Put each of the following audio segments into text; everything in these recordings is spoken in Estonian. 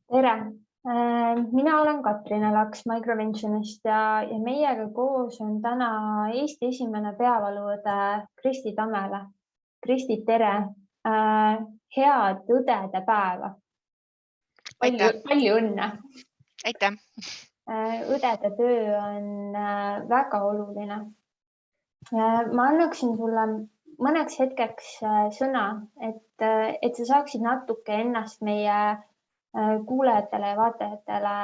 Tere! Mina olen Katrina Laks Microventionist ja meiega koos on täna Eesti esimene peavaluõde Kristi Tammele. Kristi, tere! Head õdede päeva! Palju õnne! Aitäh! Õdede töö on väga oluline. Ma annaksin sulle mõneks hetkeks sõna, et sa saaksid natuke ennast meie kuulajatele ja vaatajatele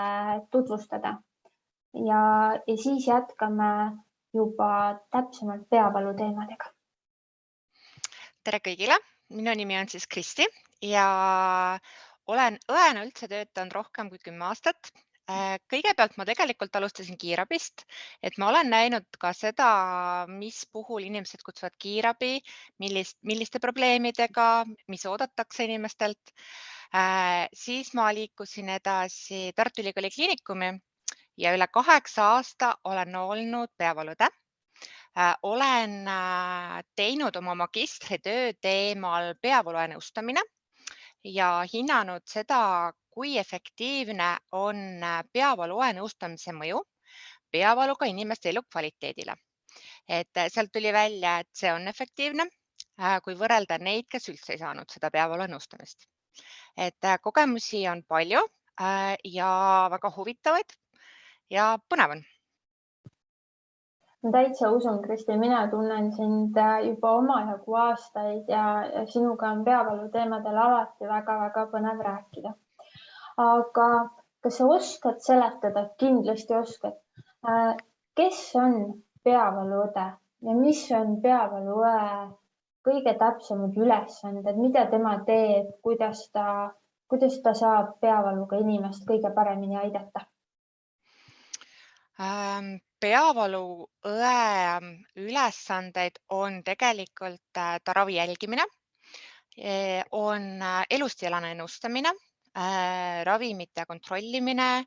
tutvustada. Ja siis jätkame juba täpsemalt peavalu teemadega. Tere kõigile! Minu nimi on siis Kristi ja olen õena üldse töötanud rohkem kui 10 aastat. Kõigepealt ma tegelikult alustasin kiirabist, et ma olen näinud ka seda, mis puhul inimesed kutsuvad kiirabi, milliste probleemidega, mis oodatakse inimestelt. Siis ma liikusin edasi Tartu Ülikooli Kliinikumi ja üle 8 aasta olen olnud peavaluõde. Olen teinud oma magistritöö teemal peavalu nõustamine ja hinnanud seda, kui efektiivne on peavalu nõustamise mõju peavaluga inimeste elukvaliteedile. Et sealt tuli välja, et see on efektiivne, kui võrrelda neid, kes üldse ei saanud seda peavalu nõustamist. Et kogemusi on palju ja väga huvitavaid ja põnev on. Ma täitsa usun, Kristi, mina tunnen sind juba omajagu aastaid ja sinuga on peavalu teemadel alati väga-väga põnev rääkida. Aga kas sa oskad seletada, kindlasti oskad, kes on peavaluõde ja mis on peavaluõe kõige täpsemad ülesanded, mida tema teeb, kuidas ta saab peavaluga inimest kõige paremini aidata? Peavaluõe ülesandeid on tegelikult ta ravi jälgimine, on elustiilane nõustamine, ravimite kontrollimine,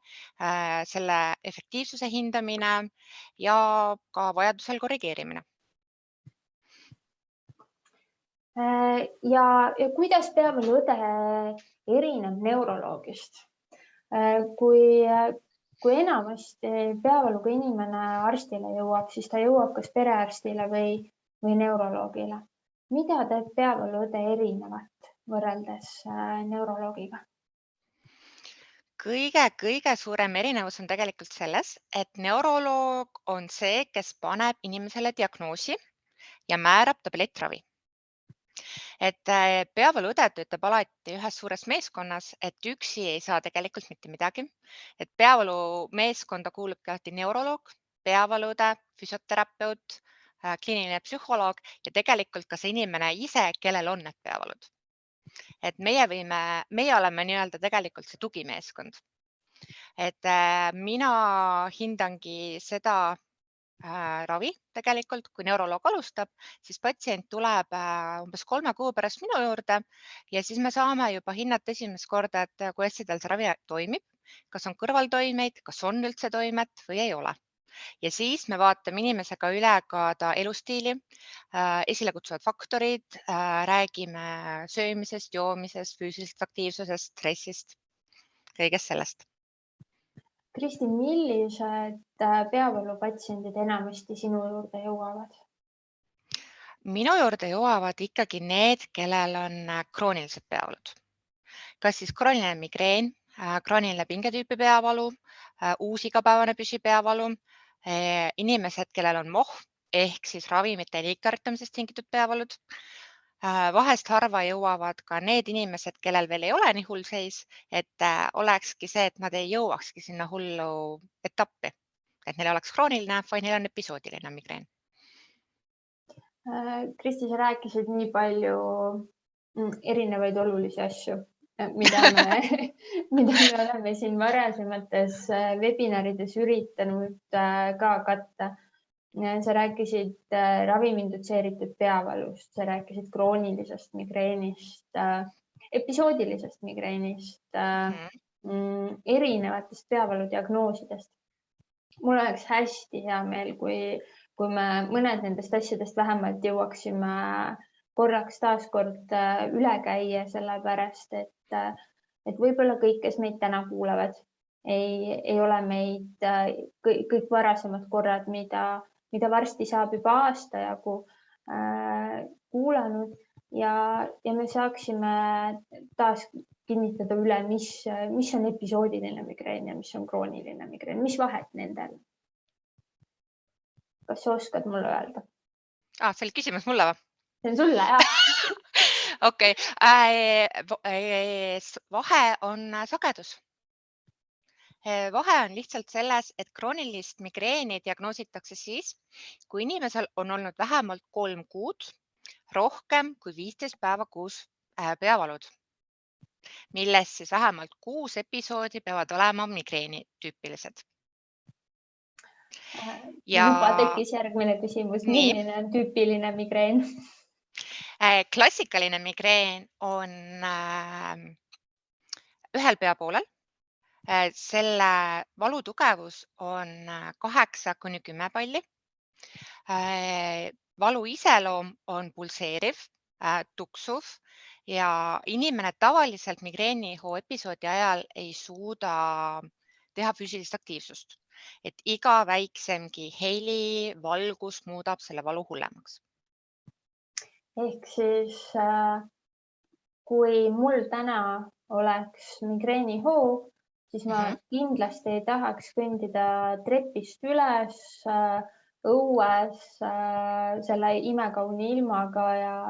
selle efektiivsuse hindamine ja ka vajadusel korrigeerimine. Ja kuidas peavaluõde erineb neuroloogist? Kui enamasti peavaluga inimene arstile jõuab, siis ta jõuab kas perearstile või neuroloogile. Mida teeb peavaluõde erinevat võrreldes neuroloogiga? Kõige suurem erinevus on tegelikult selles, et neuroloog on see, kes paneb inimesele diagnoosi ja määrab tablettravi. Et peavaluõde töötab alati ühes suures meeskonnas, et üksi ei saa tegelikult mitte midagi. Et peavalu meeskonda kuulubki alati neuroloog, peavaluõde, füsioterapeut, kliiniline psühholoog ja tegelikult ka see inimene ise, kellel on need peavalud. Et meie oleme nii-öelda tegelikult see tugimeeskond. Et mina hindangi seda ravi tegelikult, kui neuroloog alustab, siis patsient tuleb umbes 3 kuu pärast minu juurde ja siis me saame juba hinnata esimest korda, et kuidas tal see ravi toimib, kas on kõrvaltoimeid, kas on üldse toimet või ei ole. Ja siis me vaatame inimesega üle ka ta elustiili, esile kutsuvad faktorid, räägime söömisest, joomisest, füüsilisest aktiivsusest, stressist, kõigest sellest. Kristi, millised peavalupatsiendid enamasti sinu juurde jõuavad? Minu juurde jõuavad ikkagi need, kellel on kroonilised peavalud. Kas siis krooniline migreen, krooniline pingetüüpi peavalu, uus igapäevane püsipeavalu, inimesed, kellel on MOH ehk siis ravimite liigtarvitamisest tingitud peavalud. Vahest harva jõuavad ka need inimesed, kellel veel ei ole nii hull seis, et olekski see, et nad ei jõuakski sinna hullu etappi, et neil oleks krooniline, vaid neil on episoodiline migreen. Kristi, sa rääkisid nii palju erinevaid olulisi asju, mida me oleme siin varasemates webinarides üritanud ka katta. Sa rääkisid ravimindutseeritud peavalust, sa rääkisid kroonilisest migreenist, episoodilisest migreenist, erinevatest peavaludiagnoosidest. Mul oleks hästi hea meel, kui me mõned nendest asjadest vähemalt jõuaksime korraks taaskord üle käia, sellepärast et võib-olla kõik, kes meid täna kuulavad, ei ole meid kõik varasemad korrad, mida varsti saab juba aasta jagu kuulanud ja me saaksime taas kinnitada üle, mis on episoodiline migreen ja mis on krooniline migreen, mis vahet nendel? Kas sa oskad mulle öelda? See oli küsimus mulle või? See on sulle, jah. Okei. Vahe on sagedus. Vahe on lihtsalt selles, et kroonilist migreeni diagnoositakse siis, kui inimesel on olnud vähemalt 3 kuud rohkem kui 15 päeva kuus peavalud, millest siis vähemalt 6 episoodi peavad olema migreeni tüüpilised. Juba tekkis järgmine küsimus. Milline on tüüpiline migreen? Klassikaline migreen on ühel peapoolel. Selle valutugevus on 8–10 palli. Valu iseloom on pulseeriv, tuksuv ja inimene tavaliselt migreenihoo episoodi ajal ei suuda teha füüsilist aktiivsust, et iga väiksemgi heli, valgus muudab selle valu hullemaks. Ehk siis, kui mul täna oleks migreenihoo, siis ma kindlasti ei tahaks kõndida trepist üles õues selle imekauni ilmaga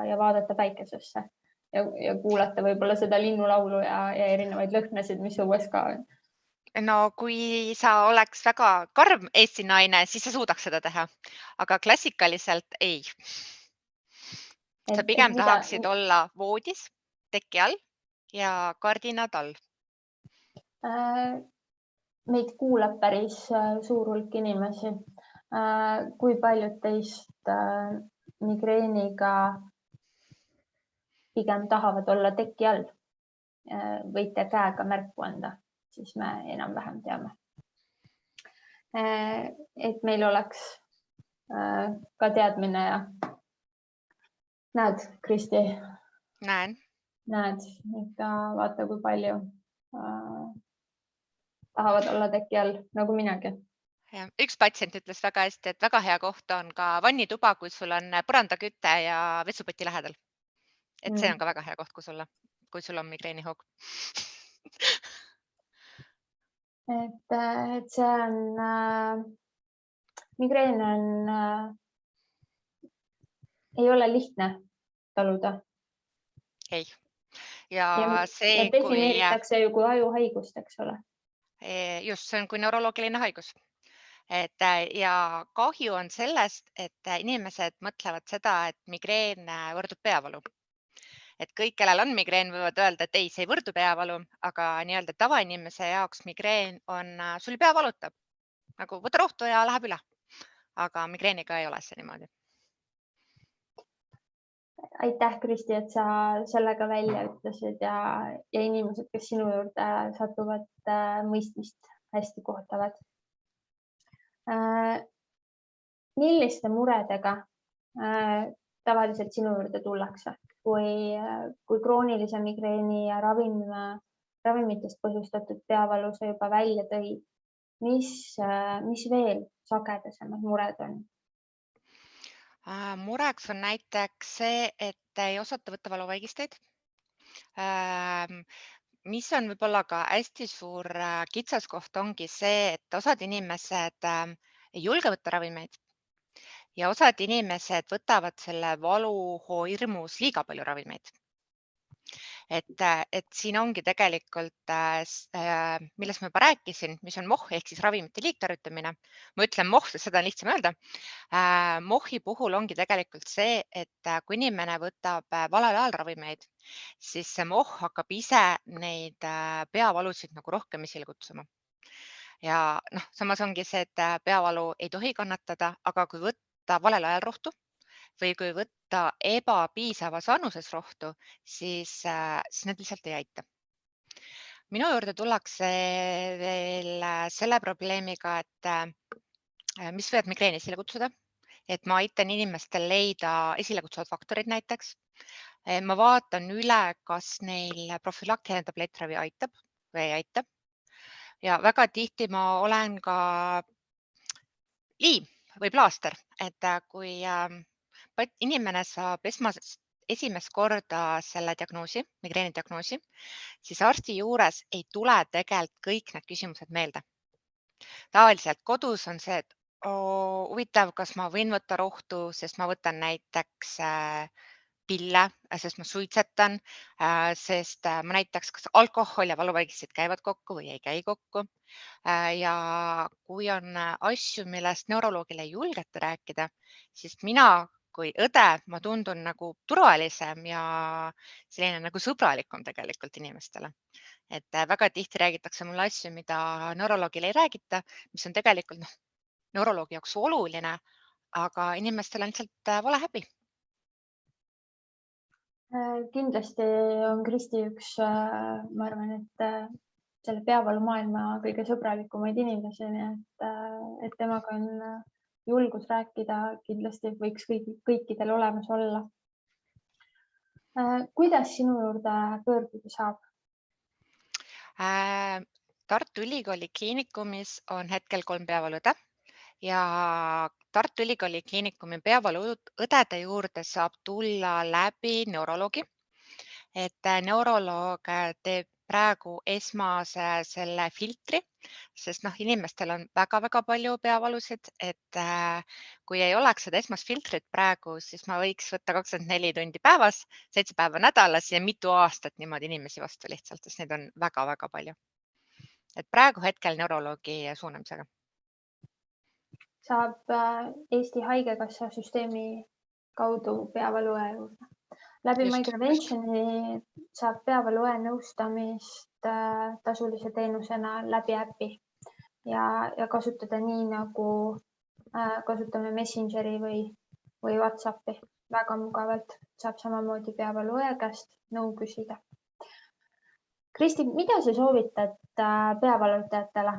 ja vaadata päikesesse ja kuulata võib-olla seda linnulaulu ja erinevaid lõhnasid, mis õues ka on. No kui sa oleks väga karm Eesti naine, siis sa suudaks seda teha, aga klassikaliselt ei. Sa pigem tahaksid olla voodis, teki all ja kardinad all. Meid kuulab päris suur hulk inimesi. Kui paljud teist migreeniga pigem tahavad olla teki all? Võite käega märku anda, siis me enam-vähem teame. Et meil oleks ka teadmine ja näed, Kristi? Näen. Näed, ikka vaata, kui palju tahavad olla teki all, nagu minagi. Ja, üks patsient ütles väga hästi, et väga hea koht on ka vannituba, kui sul on põrandaküte ja vetsupoti lähedal. Et see on ka väga hea koht, kui sul on migreenihoog. Et see on, migreen ei ole lihtne taluda. Ei. Ja defineeritakse ju kui ajuhaigust, eks ole. Just, see on kui neuroloogiline haigus. Ja kahju on sellest, et inimesed mõtlevad seda, et migreen võrdub peavalu. Et kõik, kellel on migreen, võivad öelda, et ei, see ei võrdu peavalu, aga nii-öelda tavainimese jaoks migreen on, sul pea valutab. Nagu võta rohtu ja läheb üle. Aga migreeniga ei ole see niimoodi. Aitäh, Kristi, et sa sellega välja ütlesid ja inimesed, kes sinu juurde satuvad, mõistmist hästi kohtavad. Milliste muredega tavaliselt sinu juurde tullakse, kui kroonilise migreeni ja ravimitest põhjustatud peavalu sa juba välja tõid? Mis veel sagedasemad mured on? Mureks on näiteks see, et ei osata võtta valuvaigisteid. Mis on võib-olla ka hästi suur kitsaskoht ongi see, et osad inimesed ei julge võtta ravimeid ja osad inimesed võtavad selle valuhoo hirmus liiga palju ravimeid. Et siin ongi tegelikult, millest ma juba rääkisin, mis on MOH ehk siis ravimite liigtarvitamine. Ma ütlen MOH, sest seda on lihtsam öelda. MOH-i puhul ongi tegelikult see, et kui inimene võtab valel ajal ravimeid, siis see MOH hakkab ise neid peavalusid nagu rohkem esile kutsuma. Ja samas ongi see, et peavalu ei tohi kannatada, aga kui võtta valel ajal rohtu või kui võtta ebapiisavas vanuses rohtu, siis need lihtsalt ei aita. Minu juurde tullakse veel selle probleemiga, et mis võivad migreeni esile kutsuda, et ma aitan inimestel leida esile kutsuvad faktorid näiteks. Ma vaatan üle, kas neil profülaktiline tablettravi aitab või ei aita. Ja väga tihti ma olen ka liim või plaaster, et kui inimene saab esimest korda selle diagnoosi, migreeni diagnoosi, siis arsti juures ei tule tegelikult kõik need küsimused meelde. Tavaliselt kodus on see, et huvitav, kas ma võin võtta rohtu, sest ma võtan näiteks pille, sest ma suitsetan, sest ma näiteks, kas alkohol ja valuvaigistused käivad kokku või ei käi kokku. Ja kui on asju, millest neuroloogile ei julgeta rääkida, siis mina kui õde, ma tundun nagu turvalisem ja selline nagu sõbralikum tegelikult inimestele. Et väga tihti räägitakse mulle asju, mida neuroloogile ei räägita, mis on tegelikult neuroloogi jaoks oluline, aga inimestel on lihtsalt vale häbi. Kindlasti on Kristi üks, ma arvan, et selle peavalumaailma kõige sõbralikumaid inimesi, nii et temaga on julgus rääkida, kindlasti võiks kõikidel olemas olla. Kuidas sinu juurde pöörduda saab? Tartu Ülikooli Kliinikumis on hetkel 3 peavaluõde ja Tartu Ülikooli Kliinikumi peavaluõdede juurde saab tulla läbi neuroloogi. Et neuroloog teeb praegu esmase selle filtri, sest inimestel on väga-väga palju peavalusid, et kui ei oleks seda esmast filtrit praegu, siis ma võiks võtta 24 tundi päevas, 7 päeva nädalas ja mitu aastat niimoodi inimesi vastu lihtsalt, sest neid on väga-väga palju. Et praegu hetkel neuroloogi suunamisega. Saab Eesti Haigekassa süsteemi kaudu peavaluõe juurde. Läbi MyPreventioni saab peavaluõe nõustamist tasulise teenusena läbi äpi ja kasutada nii, nagu kasutame Messengeri või WhatsAppi. Väga mugavalt saab samamoodi peavaluõe käest nõu küsida. Kristi, mida sa soovitad peavalutajatele?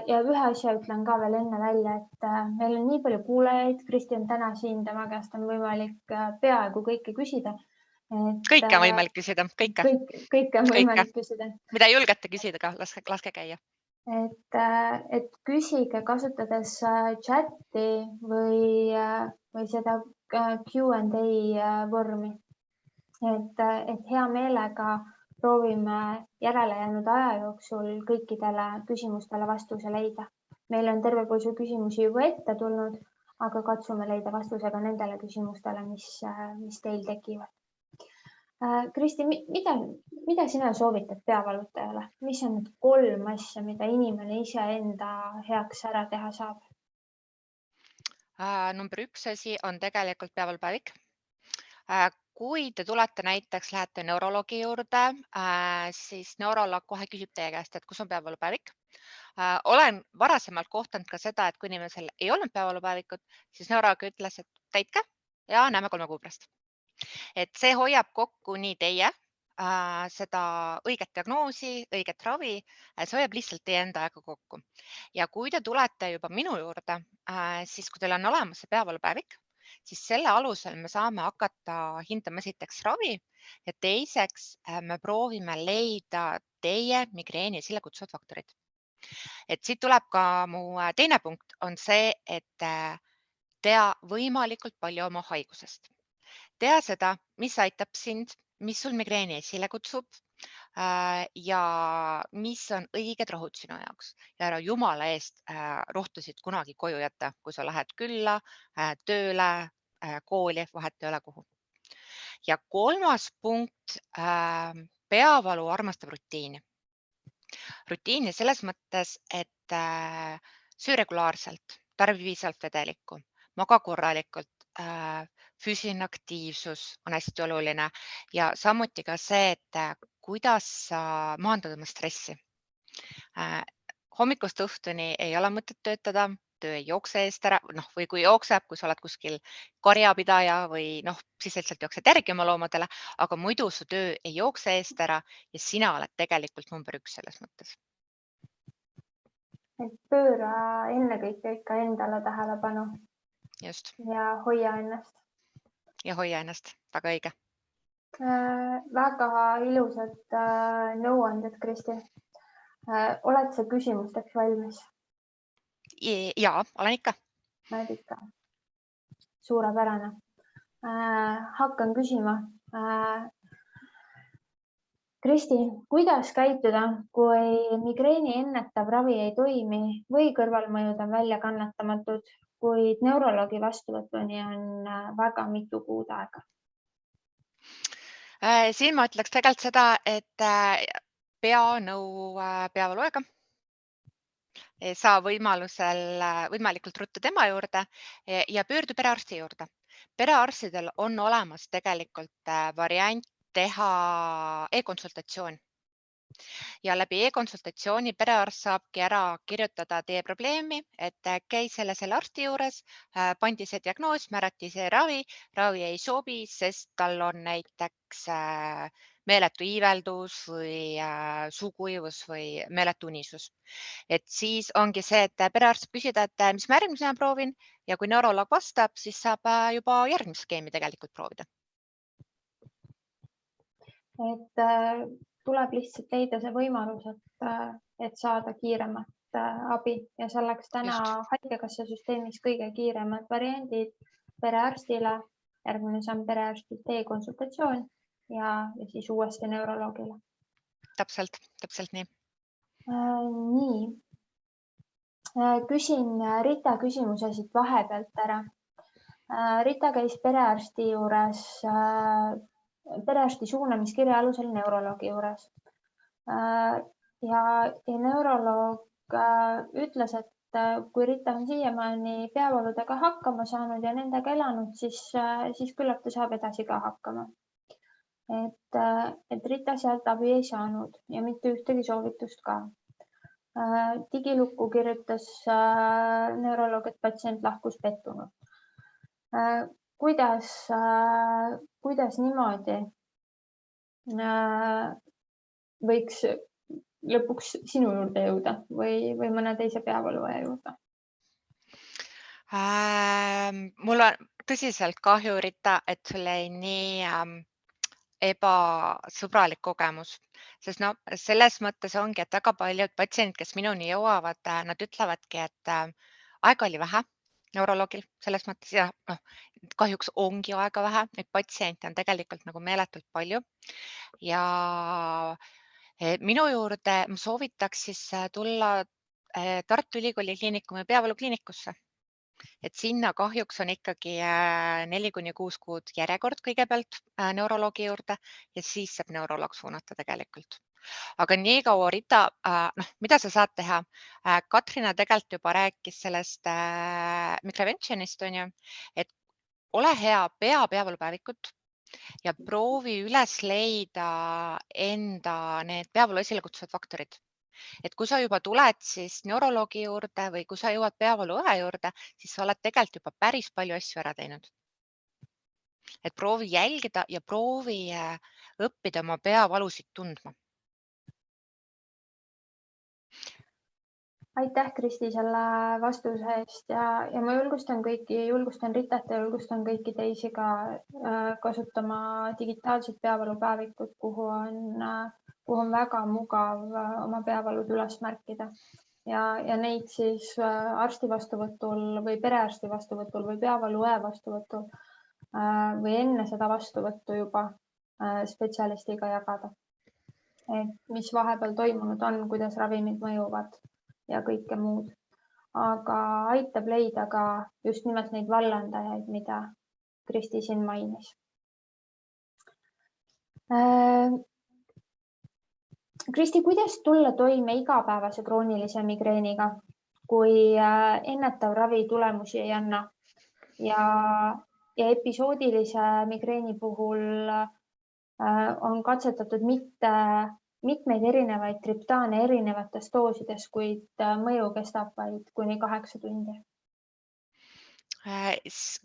Ja ühe asja ütlen ka veel enne välja, et meil on nii palju kuulajaid. Kristi on täna siin, tema käest on võimalik peaaegu kõike küsida. Kõike on võimalik küsida, kõike. Kõike on võimalik küsida. Mida ei julgeta küsida ka, laske käia. Et küsige kasutades chati või seda Q&A vormi. Et hea meelega proovime järele jäänud aja jooksul kõikidele küsimustele vastuse leida. Meil on terve põsu küsimusi juba ette tulnud, aga katsume leida vastuse ka nendele küsimustele, mis teil tekivad. Kristi, mida sina soovitad peavalutajale? Mis on need 3 asja, mida inimene iseenda heaks ära teha saab? Number 1 asi on tegelikult peavalupäevik. Kui te tulete näiteks, lähete neuroloogi juurde, siis neuroloog kohe küsib teie käest, et kus on peavalupäevik. Olen varasemalt kohtanud ka seda, et kui inimesel ei olnud peavalupäevikut, siis neuroloog ütles, et täitke ja näeme 3 kuu pärast. Et see hoiab kokku nii teie seda õiget diagnoosi, õiget ravi, see hoiab lihtsalt teie enda aega kokku. Ja kui te tulete juba minu juurde, siis kui teil on olemas see peavalupäevik, siis selle alusel me saame hakata hindama esiteks ravi ja teiseks me proovime leida teie migreeni esile kutsuvad faktorid. Et siit tuleb ka mu teine punkt on see, et tea võimalikult palju oma haigusest. Tea seda, mis aitab sind, mis sul migreeni esile kutsub ja mis on õiged rohud sinu jaoks. Ja ära jumala eest rohtusid kunagi koju jätta, kui sa lähed külla, tööle, kooli, vahet ei ole kuhu. Ja 3. punkt, peavalu armastab rutiini. Rutiini selles mõttes, et süü regulaarselt, tarbi piisavalt vedelikku, maga korralikult, füüsiline aktiivsus on hästi oluline ja samuti ka see, et kuidas sa maandad oma stressi. Hommikust õhtuni ei ole mõtet töötada, töö ei jookse eest ära, või kui jookseb, kui sa oled kuskil karjapidaja või siis lihtsalt jooksed järgi oma loomadele, aga muidu su töö ei jookse eest ära ja sina oled tegelikult number 1 selles mõttes. Et pööra ennekõike ikka endale tähelepanu. Just. Ja hoia ennast. Ja hoia ennast, väga õige. Väga ilusad nõuanded, Kristi. Oled sa küsimusteks valmis? Jaa, olen ikka. Oled ikka. Suurepärane. Hakkan küsima. Kristi, kuidas käituda, kui migreeni ennetav ravi ei toimi või kõrvalmõjud on väljakannatamatud, kuid neuroloogi vastuvõtuni on väga mitu kuud aega? Siin ma ütleks tegelikult seda, et pea nõu peavaluega. Saa võimalikult ruttu tema juurde ja pöördu perearsti juurde. Perearstidel on olemas tegelikult variant teha e-konsultatsioon. Ja läbi e-konsultatsiooni perearst saabki ära kirjutada teie probleemi, et käi selle arsti juures, pandi see diagnoos, määrati see ravi ei sobi, sest tal on näiteks meeletu iiveldus või suukuivus või meeletu unisus. Et siis ongi see, et perearst saab küsida, et mis ma järgmisena proovin ja kui neuroloog vastab, siis saab juba järgmist skeemi tegelikult proovida. Et tuleb lihtsalt leida see võimalus, et saada kiiremat abi ja selleks täna haigekassa süsteemis kõige kiiremad variandid perearstile, järgmine samm perearstilt e-konsultatsioon ja siis uuesti neuroloogile. Täpselt nii. Nii. Küsin Rita küsimuse siit vahepealt ära. Rita käis perearsti juures perearsti suunamiskirja alusel neuroloogi juures. Ja neuroloog ütles, et kui Rita on siiamaani peavaludega hakkama saanud ja nendega elanud, siis küllap ta saab edasi ka hakkama. Et Rita sealt abi ei saanud ja mitte ühtegi soovitust ka. Digilukku kirjutas neuroloog, et patsient lahkus pettunud. Kuidas niimoodi võiks lõpuks sinu juurde jõuda või mõne teise peavaluaja juurde? Mul on tõsiselt kahju, Rita, et sul jäi nii ebasõbralik kogemus, sest selles mõttes ongi, et väga paljud patsiendid, kes minuni jõuavad, nad ütlevadki, et aega oli vähe neuroloogil selles mõttes ja kahjuks ongi aega vähe, neid patsiente on tegelikult nagu meeletult palju ja minu juurde ma soovitaks siis tulla Tartu Ülikooli Kliinikumi peavalukliinikusse. Et sinna kahjuks on ikkagi 4-6 kuud järjekord kõigepealt neuroloogi juurde ja siis saab neuroloog suunata tegelikult. Aga nii kaua, Rita, mida sa saad teha? Katrina tegelikult juba rääkis sellest microventionist, on ju, et ole hea, pea peavalupäevikut ja proovi üles leida enda need peavalu esile kutsuvad faktorid. Et kui sa juba tuled siis neuroloogi juurde või kui sa jõuad peavaluõe juurde, siis sa oled tegelikult juba päris palju asju ära teinud. Et proovi jälgida ja proovi õppida oma peavalusid tundma. Aitäh, Kristi, selle vastuse eest ja ma julgustan Ritat ja julgustan kõiki teisi ka kasutama digitaalset peavalupäevikut, kuhu on väga mugav oma peavalud üles märkida ja neid siis arsti vastuvõtul või perearsti vastuvõtul või peavaluõe vastuvõtul või enne seda vastuvõttu juba spetsialistiga jagada. Et mis vahepeal toimunud on, kuidas ravimid mõjuvad ja kõike muud, aga aitab leida ka just nimelt neid vallandajaid, mida Kristi siin mainis. Kristi, kuidas tulla toime igapäevase kroonilise migreeniga, kui ennetav ravi tulemusi ei anna ja episoodilise migreeni puhul on katsetatud mitmeid erinevaid triptaane erinevates doosides, kuid mõju kestab vaid kuni 8 tundi.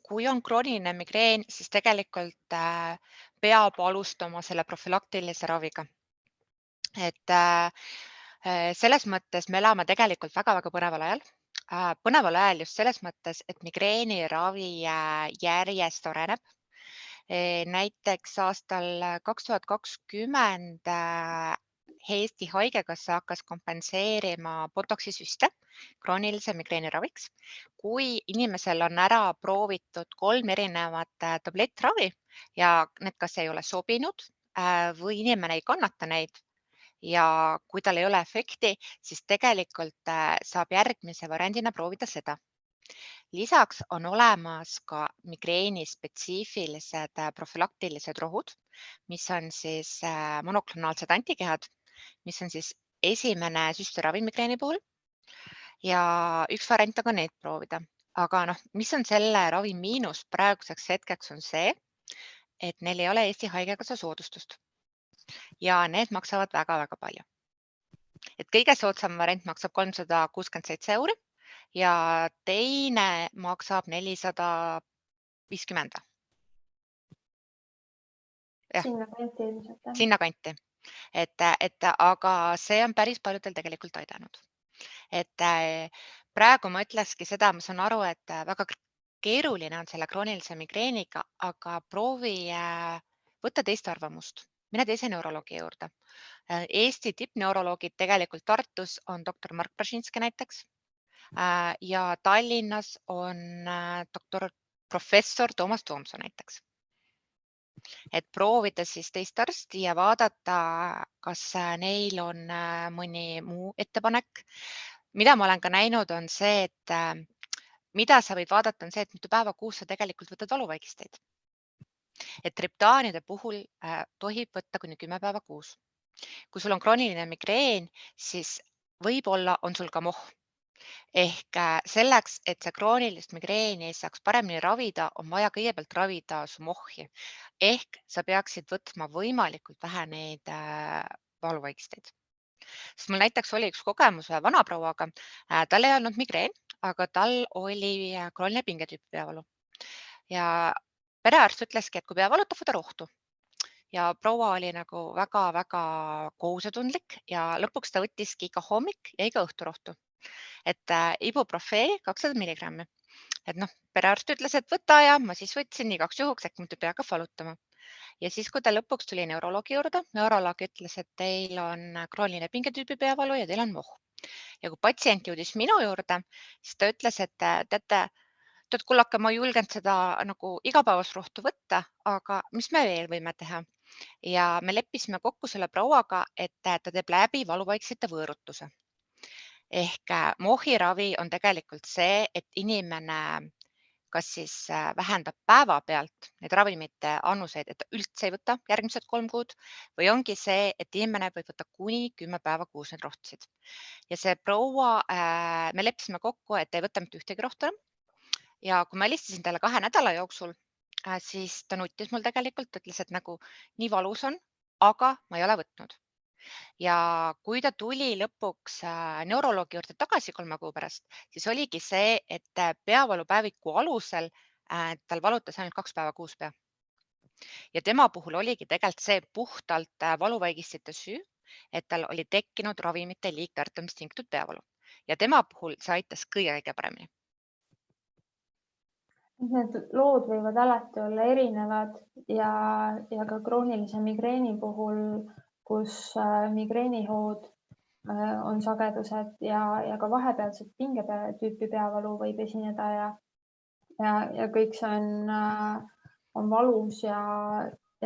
Kui on krooniline migreen, siis tegelikult peab alustama selle profülaktilise raviga. Et selles mõttes me elame tegelikult väga-väga põneval ajal. Põneval ajal just selles mõttes, et migreeni ravi järjest areneb Näiteks aastal 2020 Eesti Haigekassa hakkas kompenseerima botoksi süste kroonilise migreeni raviks. Kui inimesel on ära proovitud 3 erinevat tablettravi ja need kas ei ole sobinud või inimene ei kannata neid ja kui tal ei ole efekti, siis tegelikult saab järgmise variandina proovida seda. Lisaks on olemas ka migreeni spetsiifilised profülaktilised rohud, mis on siis monoklonaalsed antikehad, mis on siis esimene süstiravi migreeni puhul ja üks variant on ka neid proovida. Aga mis on selle ravi miinus praeguseks hetkeks on see, et neil ei ole Eesti Haigekassa soodustust ja need maksavad väga-väga palju. Et kõige soodsam variant maksab 367 € ja teine maksab 450. Jah, Sinnakanti ilmselt, jah. sinnakanti. Et aga see on päris paljudel tegelikult aidanud. Et praegu ma ütlekski seda, ma saan aru, et väga keeruline on selle kroonilise migreeniga, aga proovi võtta teist arvamust, mine teise neuroloogi juurde. Eesti tippneuroloogid tegelikult Tartus on doktor Mark Bražinski näiteks ja Tallinnas on professor Toomas Toomso näiteks. Et proovida siis teist arsti ja vaadata, kas neil on mõni muu ettepanek. Mida ma olen ka näinud, on see, et mida sa võid vaadata, on see, et mitu päeva kuus sa tegelikult võtad valuvaigisteid. Et triptaanide puhul tohib võtta kuni 10 päeva kuus. Kui sul on krooniline migreen, siis võib-olla on sul ka mohh. Ehk selleks, et see kroonilist migreeni saaks paremini ravida, on vaja kõigepealt ravida su mohhi. Ehk sa peaksid võtma võimalikult vähe neid valuvaigisteid. Sest mul näiteks oli üks kogemus ühe vanaprouaga, tal ei olnud migreen, aga tal oli krooniline pingetüüpi peavalu. Ja perearst ütleski, et kui pea valutab, võta rohtu. Ja proua oli nagu väga-väga kohusetundlik ja lõpuks ta võttiski iga hommik ja iga õhtu rohtu. Et ibuprofeeni 200 milligrammi. Et perearst ütles, et võta ja ma siis võtsin igaks juhuks, äkki muidu pea hakkab valutama. Ja siis, kui ta lõpuks tuli neuroloogi juurde, neuroloog ütles, et teil on krooniline pingetüüpi peavalu ja teil on mohh. Ja kui patsient jõudis minu juurde, siis ta ütles, et tead, kullake, ma ei julgenud seda nagu igapäevast rohtu võtta, aga mis me veel võime teha? Ja me leppisime kokku selle prouaga, et ta teeb läbi valuvaigsete võõrutuse. Ehk mohhiravi on tegelikult see, et inimene kas siis vähendab päevapealt neid ravimite annuseid, et ta üldse ei võta järgmised 3 kuud või ongi see, et inimene võib võtta kuni 10 päeva kuus neid rohtusid. Ja see proua, me leppisime kokku, et ei võta mitte ühtegi rohtu enam. Ja kui ma helistasin talle 2 nädala jooksul, siis ta nutis mul tegelikult, ütles, et nagu nii valus on, aga ma ei ole võtnud. Ja kui ta tuli lõpuks neuroloogi juurde tagasi 3 kuu pärast, siis oligi see, et peavalupäeviku alusel tal valutas ainult 2 päeva kuus pea. Ja tema puhul oligi tegelikult see puhtalt valuvaigistite süü, et tal oli tekkinud ravimite liigtarvitamist tingitud peavalu. Ja tema puhul see aitas kõige paremini. Need lood võivad alati olla erinevad ja ka kroonilise migreeni puhul, kus migreenihood on sagedused ja ka vahepealset pingetüüpi peavalu võib esineda ja kõik see on valus ja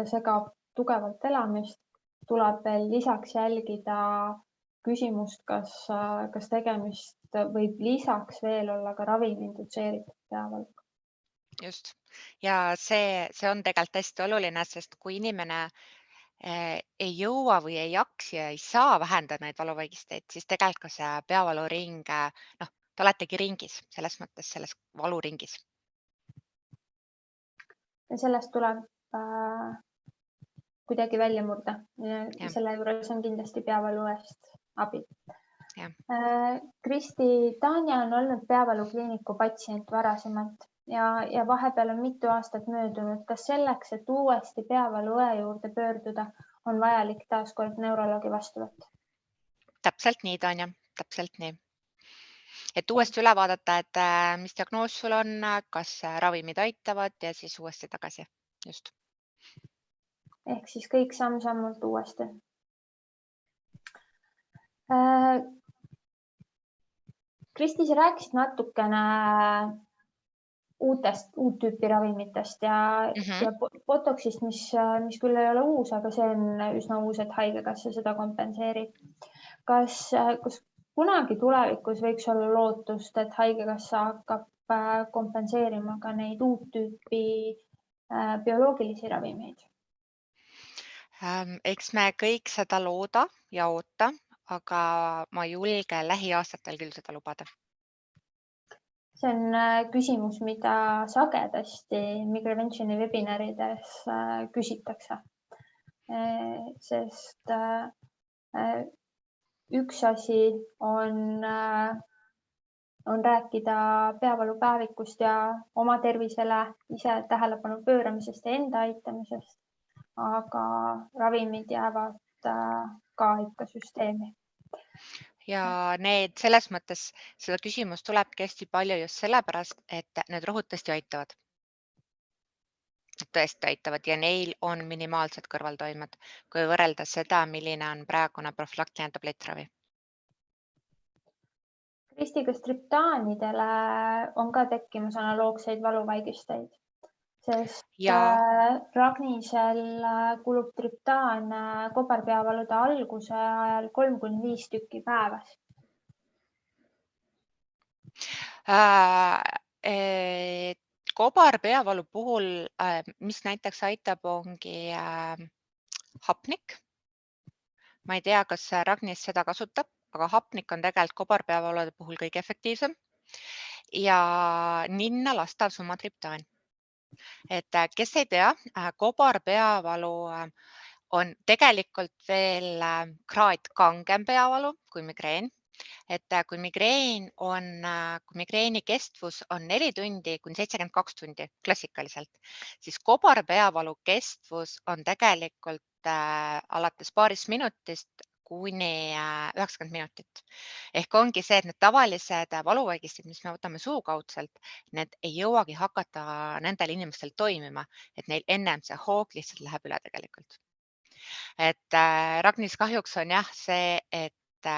segab tugevalt elamist. Tuleb veel lisaks jälgida küsimust, kas tegemist võib lisaks veel olla ka ravimi indutseeritud peavaluga. Just. Ja see on tegelikult hästi oluline, sest kui inimene ei jõua või ei jaksi ja ei saa vähendada neid valuvaigisteid, siis tegelikult ka see peavaluring, ta oletegi ringis, selles mõttes selles valuringis. Ja sellest tuleb kuidagi välja murda. Ja. Selle juures on kindlasti peavalu eest abi. Ja. Kristi, Tanja on olnud peavalukliiniku patsient varasemalt ja vahepeal on mitu aastat möödunud. Kas selleks, et uuesti peavaluõe juurde pöörduda, on vajalik taaskord neuroloogi vastuvõtt? Täpselt nii, Tanja, täpselt nii. Et uuesti üle vaadata, et mis diagnoos sul on, kas ravimid aitavad ja siis uuesti tagasi. Just. Ehk siis kõik samm-sammult uuesti. Kristi, sa rääkisid natukene uut tüüpi ravimitest ja Botoxist, mis küll ei ole uus, aga see on üsna uus, et Haigekassa seda kompenseerib. Kas kunagi tulevikus võiks olla lootust, et Haigekassa hakkab kompenseerima ka neid uut tüüpi bioloogilisi ravimeid? Eks me kõik seda looda ja oota, aga ma ei julge lähiaastatel küll seda lubada. See on küsimus, mida sagedasti Migreventioni webinarides küsitakse, sest üks asi on rääkida peavalupäevikust ja oma tervisele ise tähelepanu pööramisest ja enda aitamisest, aga ravimid jäävad ka ikka süsteemi. Ja selles mõttes seda küsimust tulebki hästi palju just sellepärast, et need rohud tõesti aitavad. Tõesti aitavad ja neil on minimaalsed kõrvaltoimed, kui võrrelda seda, milline on praegune profülaktiline tablettravi. Kristi, kas triptaanidele on ka tekkimas analoogseid valuvaigisteid? Sest Ragnisel kulub triptaan kobarpeavalude alguse ajal 3-5 tükki päevas. Kobarpeavalu puhul, mis näiteks aitab, ongi hapnik. Ma ei tea, kas Ragnis seda kasutab, aga hapnik on tegelikult kobarpeavalude puhul kõige efektiivsem ja ninna lastav sumatriptaan. Et kes ei tea, kobarpeavalu on tegelikult veel kraad kangem peavalu kui migreen. Et kui migreeni kestvus on 4 tundi kuni 72 tundi klassikaliselt, siis kobarpeavalu kestvus on tegelikult alates paarist minutist kuni 90 minutit. Ehk ongi see, et need tavalised valuvaigistid, mis me võtame suukaudselt, need ei jõuagi hakata nendel inimestel toimima, et neil ennem see hoog lihtsalt läheb üle tegelikult. Et Ragnis kahjuks on jah see, et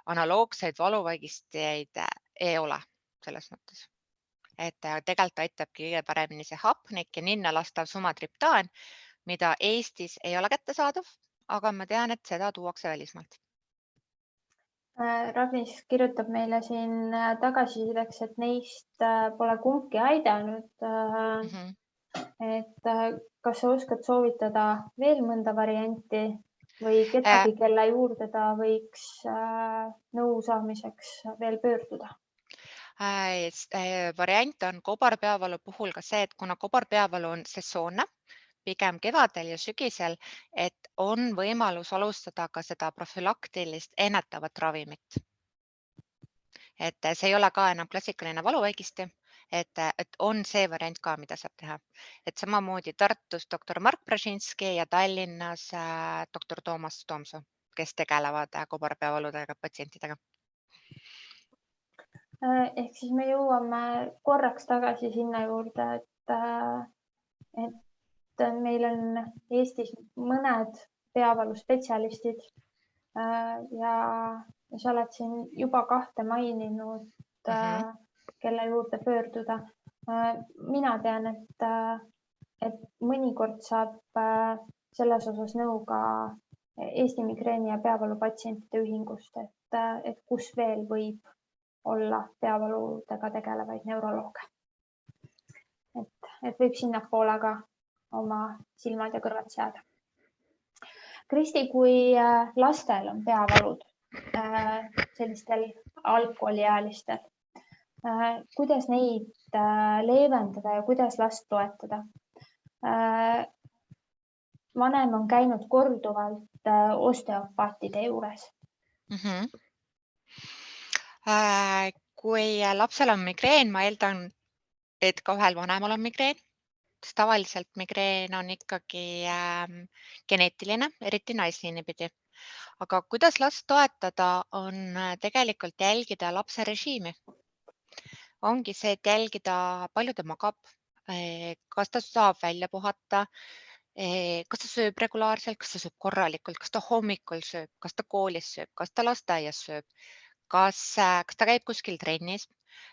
analoogseid valuvaigisteid ei ole selles mõttes. Et tegelikult aitabki kõige paremini see hapnik ja ninna lastav sumatriptaan, mida Eestis ei ole kättesaadav, aga ma tean, et seda tuuakse välismaalt. Ragnis kirjutab meile siin tagasisideks, et neist pole kumbki aidanud. Et kas sa oskad soovitada veel mõnda varianti või kedagi, kelle juurde ta võiks nõu saamiseks veel pöörduda? Variant on kobarpeavalu puhul ka see, et kuna kobarpeavalu on sesoonne, pigem kevadel ja sügisel, et on võimalus alustada ka seda profülaktilist ennetavat ravimit. Et see ei ole ka enam klassikaline valuvaigisti, et on see variant ka, mida saab teha. Et samamoodi Tartus doktor Mark Bražinski ja Tallinnas doktor Toomas Toomsoo, kes tegelevad kobarpeavaludega patsientidega. Ehk siis me jõuame korraks tagasi sinna juurde, et meil on Eestis mõned peavaluspetsialistid ja sa oled siin juba 2 maininud, kelle juurde pöörduda. Mina tean, et mõnikord saab selles osas nõu ka Eesti migreeni ja peavalupatsientide ühingust, et kus veel võib olla peavaludega tegelevaid neurolooge. Et võib sinnapoole ka oma silmad ja kõrvad seada. Kristi, kui lastel on peavalud, sellistel algkooliealistel, kuidas neid leevendada ja kuidas last toetada? Vanem on käinud korduvalt osteopaatide juures. Kui lapsel on migreen, ma eeldan, et ka ühel vanemal on migreen, sest tavaliselt migreen on ikkagi geneetiline, eriti naisliini pidi. Aga kuidas last toetada, on tegelikult jälgida lapse režiimi. Ongi see, et jälgida, palju ta magab, kas ta saab välja puhata, kas ta sööb regulaarselt, kas ta sööb korralikult, kas ta hommikul sööb, kas ta koolis sööb, kas ta lasteaias sööb, kas ta käib kuskil trennis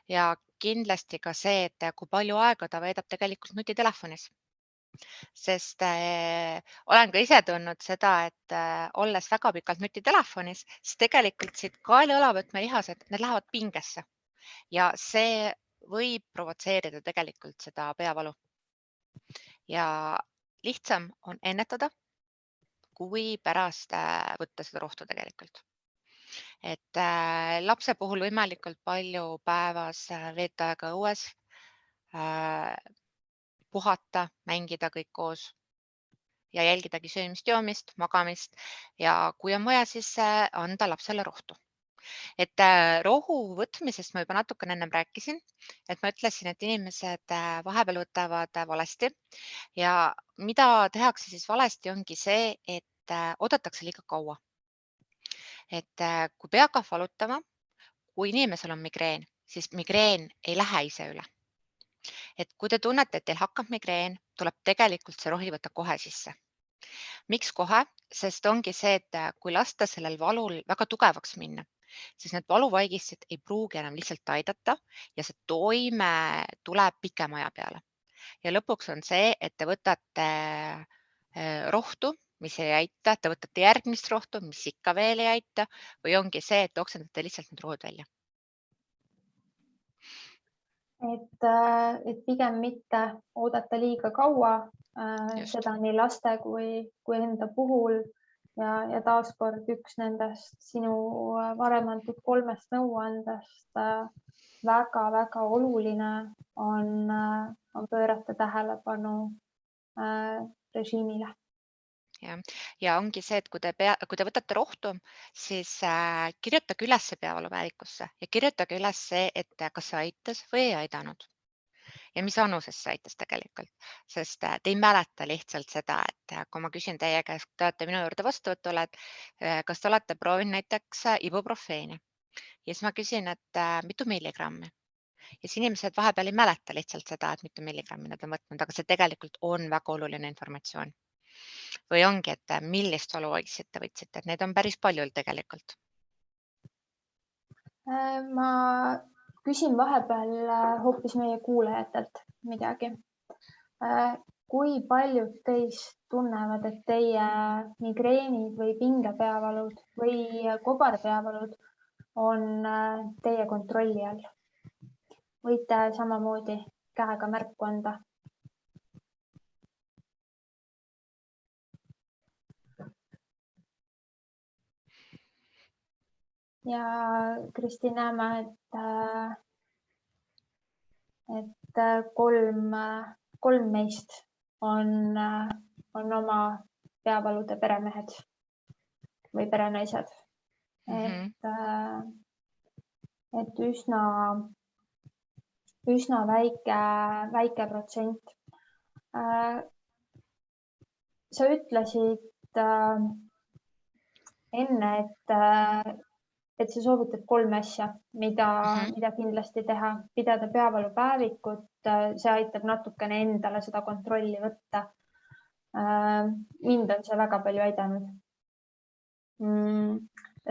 ja kindlasti ka see, et kui palju aega ta veedab tegelikult nutitelefonis. Sest olen ka ise tundnud seda, et olles väga pikalt nutitelefonis, siis tegelikult siit kaela-õlavõtmelihased, need lähevad pingesse ja see võib provotseerida tegelikult seda peavalu. Ja lihtsam on ennetada, kui pärast võtta seda rohtu tegelikult. Et lapse puhul võimalikult palju päevas veeta aega õues, puhata, mängida kõik koos ja jälgidagi söömist-joomist, magamist ja kui on vaja, siis anda lapsele rohtu. Et rohu võtmisest ma juba natukene ennem rääkisin, et ma ütlesin, et inimesed vahepeal võtavad valesti ja mida tehakse siis valesti, ongi see, et oodatakse liiga kaua. Et kui pea hakkab valutama, kui inimesel on migreen, siis migreen ei lähe ise üle. Et kui te tunnete, et teil hakkab migreen, tuleb tegelikult see rohi võtta kohe sisse. Miks kohe? Sest ongi see, et kui lasta sellel valul väga tugevaks minna, siis need valuvaigised ei pruugi enam lihtsalt aidata ja see toime tuleb pikema aja peale. Ja lõpuks on see, et te võtate rohtu, mis ei aita, te võtate järgmist rohtu, mis ikka veel ei aita või ongi see, et oksendate lihtsalt need rohud välja. Et pigem mitte oodata liiga kaua, Just. seda nii laste kui enda puhul ja taaskord üks nendest sinu varem antud 3 nõuandest väga-väga oluline on pöörata tähelepanu režiimile. Ja ongi see, et kui te võtate rohtu, siis kirjutage üles see peavalupäevikusse ja kirjutage üles see, et kas see aitas või ei aidanud. Ja mis vanuses see aitas tegelikult, sest te ei mäleta lihtsalt seda, et kui ma küsin teie käest, te olete minu juurde vastuvõtule, et kas te olete proovinud näiteks ibuprofeeni ja siis ma küsin, et mitu milligrammi. Ja siis inimesed vahepeal ei mäleta lihtsalt seda, et mitu milligrammi nad on võtnud, aga see tegelikult on väga oluline informatsioon. Või ongi, et millist valuvaigised te võtsite, et neid on päris palju tegelikult. Ma küsin vahepeal hoopis meie kuulajatelt midagi. Kui paljud teist tunnevad, et teie migreenid või pingepeavalud või kobarpeavalud on teie kontrolli all? Võite samamoodi käega märku anda. Ja Kristi, näeme, et kolm meist on oma peavalude peremehed või perenaised. Et üsna väike protsent. Sa ütlesid enne, et sa soovitad 3 asja, mida kindlasti teha. Pidada peavalupäevikut, see aitab natukene endale seda kontrolli võtta. Mind on see väga palju aidanud.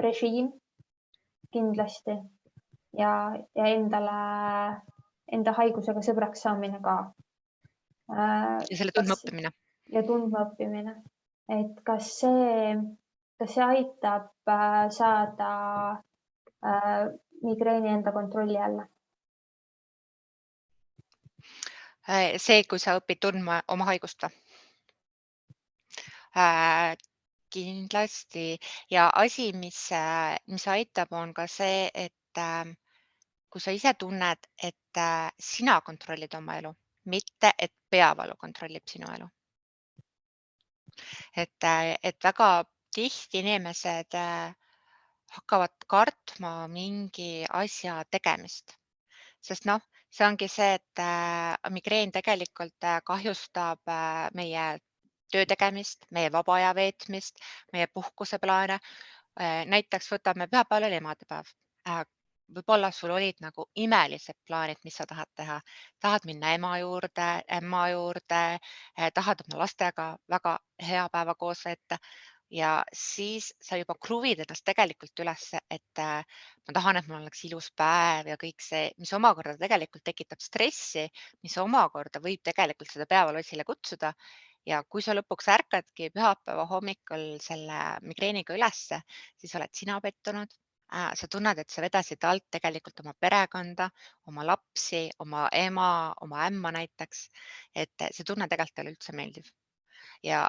Režiim kindlasti ja enda haigusega sõbraks saamine ka. Ja selle tundma õppimine. Ja tundma õppimine. Et kas see aitab saada migreeni enda kontrolli alla? See, kui sa õpid tundma oma haigust või? Kindlasti ja asi, mis aitab, on ka see, et kui sa ise tunned, et sina kontrollid oma elu, mitte et peavalu kontrollib sinu elu. Et väga tihti inimesed hakkavad kartma mingi asja tegemist, sest see ongi see, et migreen tegelikult kahjustab meie töö tegemist, meie vaba aja veetmist, meie puhkuseplaane. Näiteks võtame pühapäeval oli emadepäev. võib-olla sul olid nagu imelised plaanid, mis sa tahad teha. Tahad minna ema juurde, tahad oma lastega väga hea päeva koos veeta ja siis sa juba kruvid ennast tegelikult ülesse, et ma tahan, et mul oleks ilus päev ja kõik see, mis omakorda tegelikult tekitab stressi, mis omakorda võib tegelikult seda päevalu esile kutsuda. Ja kui sa lõpuks ärkadki pühapäeva hommikul selle migreeniga ülesse, siis oled sina pettunud. Sa tunned, et sa vedasid alt tegelikult oma perekonda, oma lapsi, oma ema, oma ämma näiteks, et see tunne tegelikult ei ole üldse meeldiv. Ja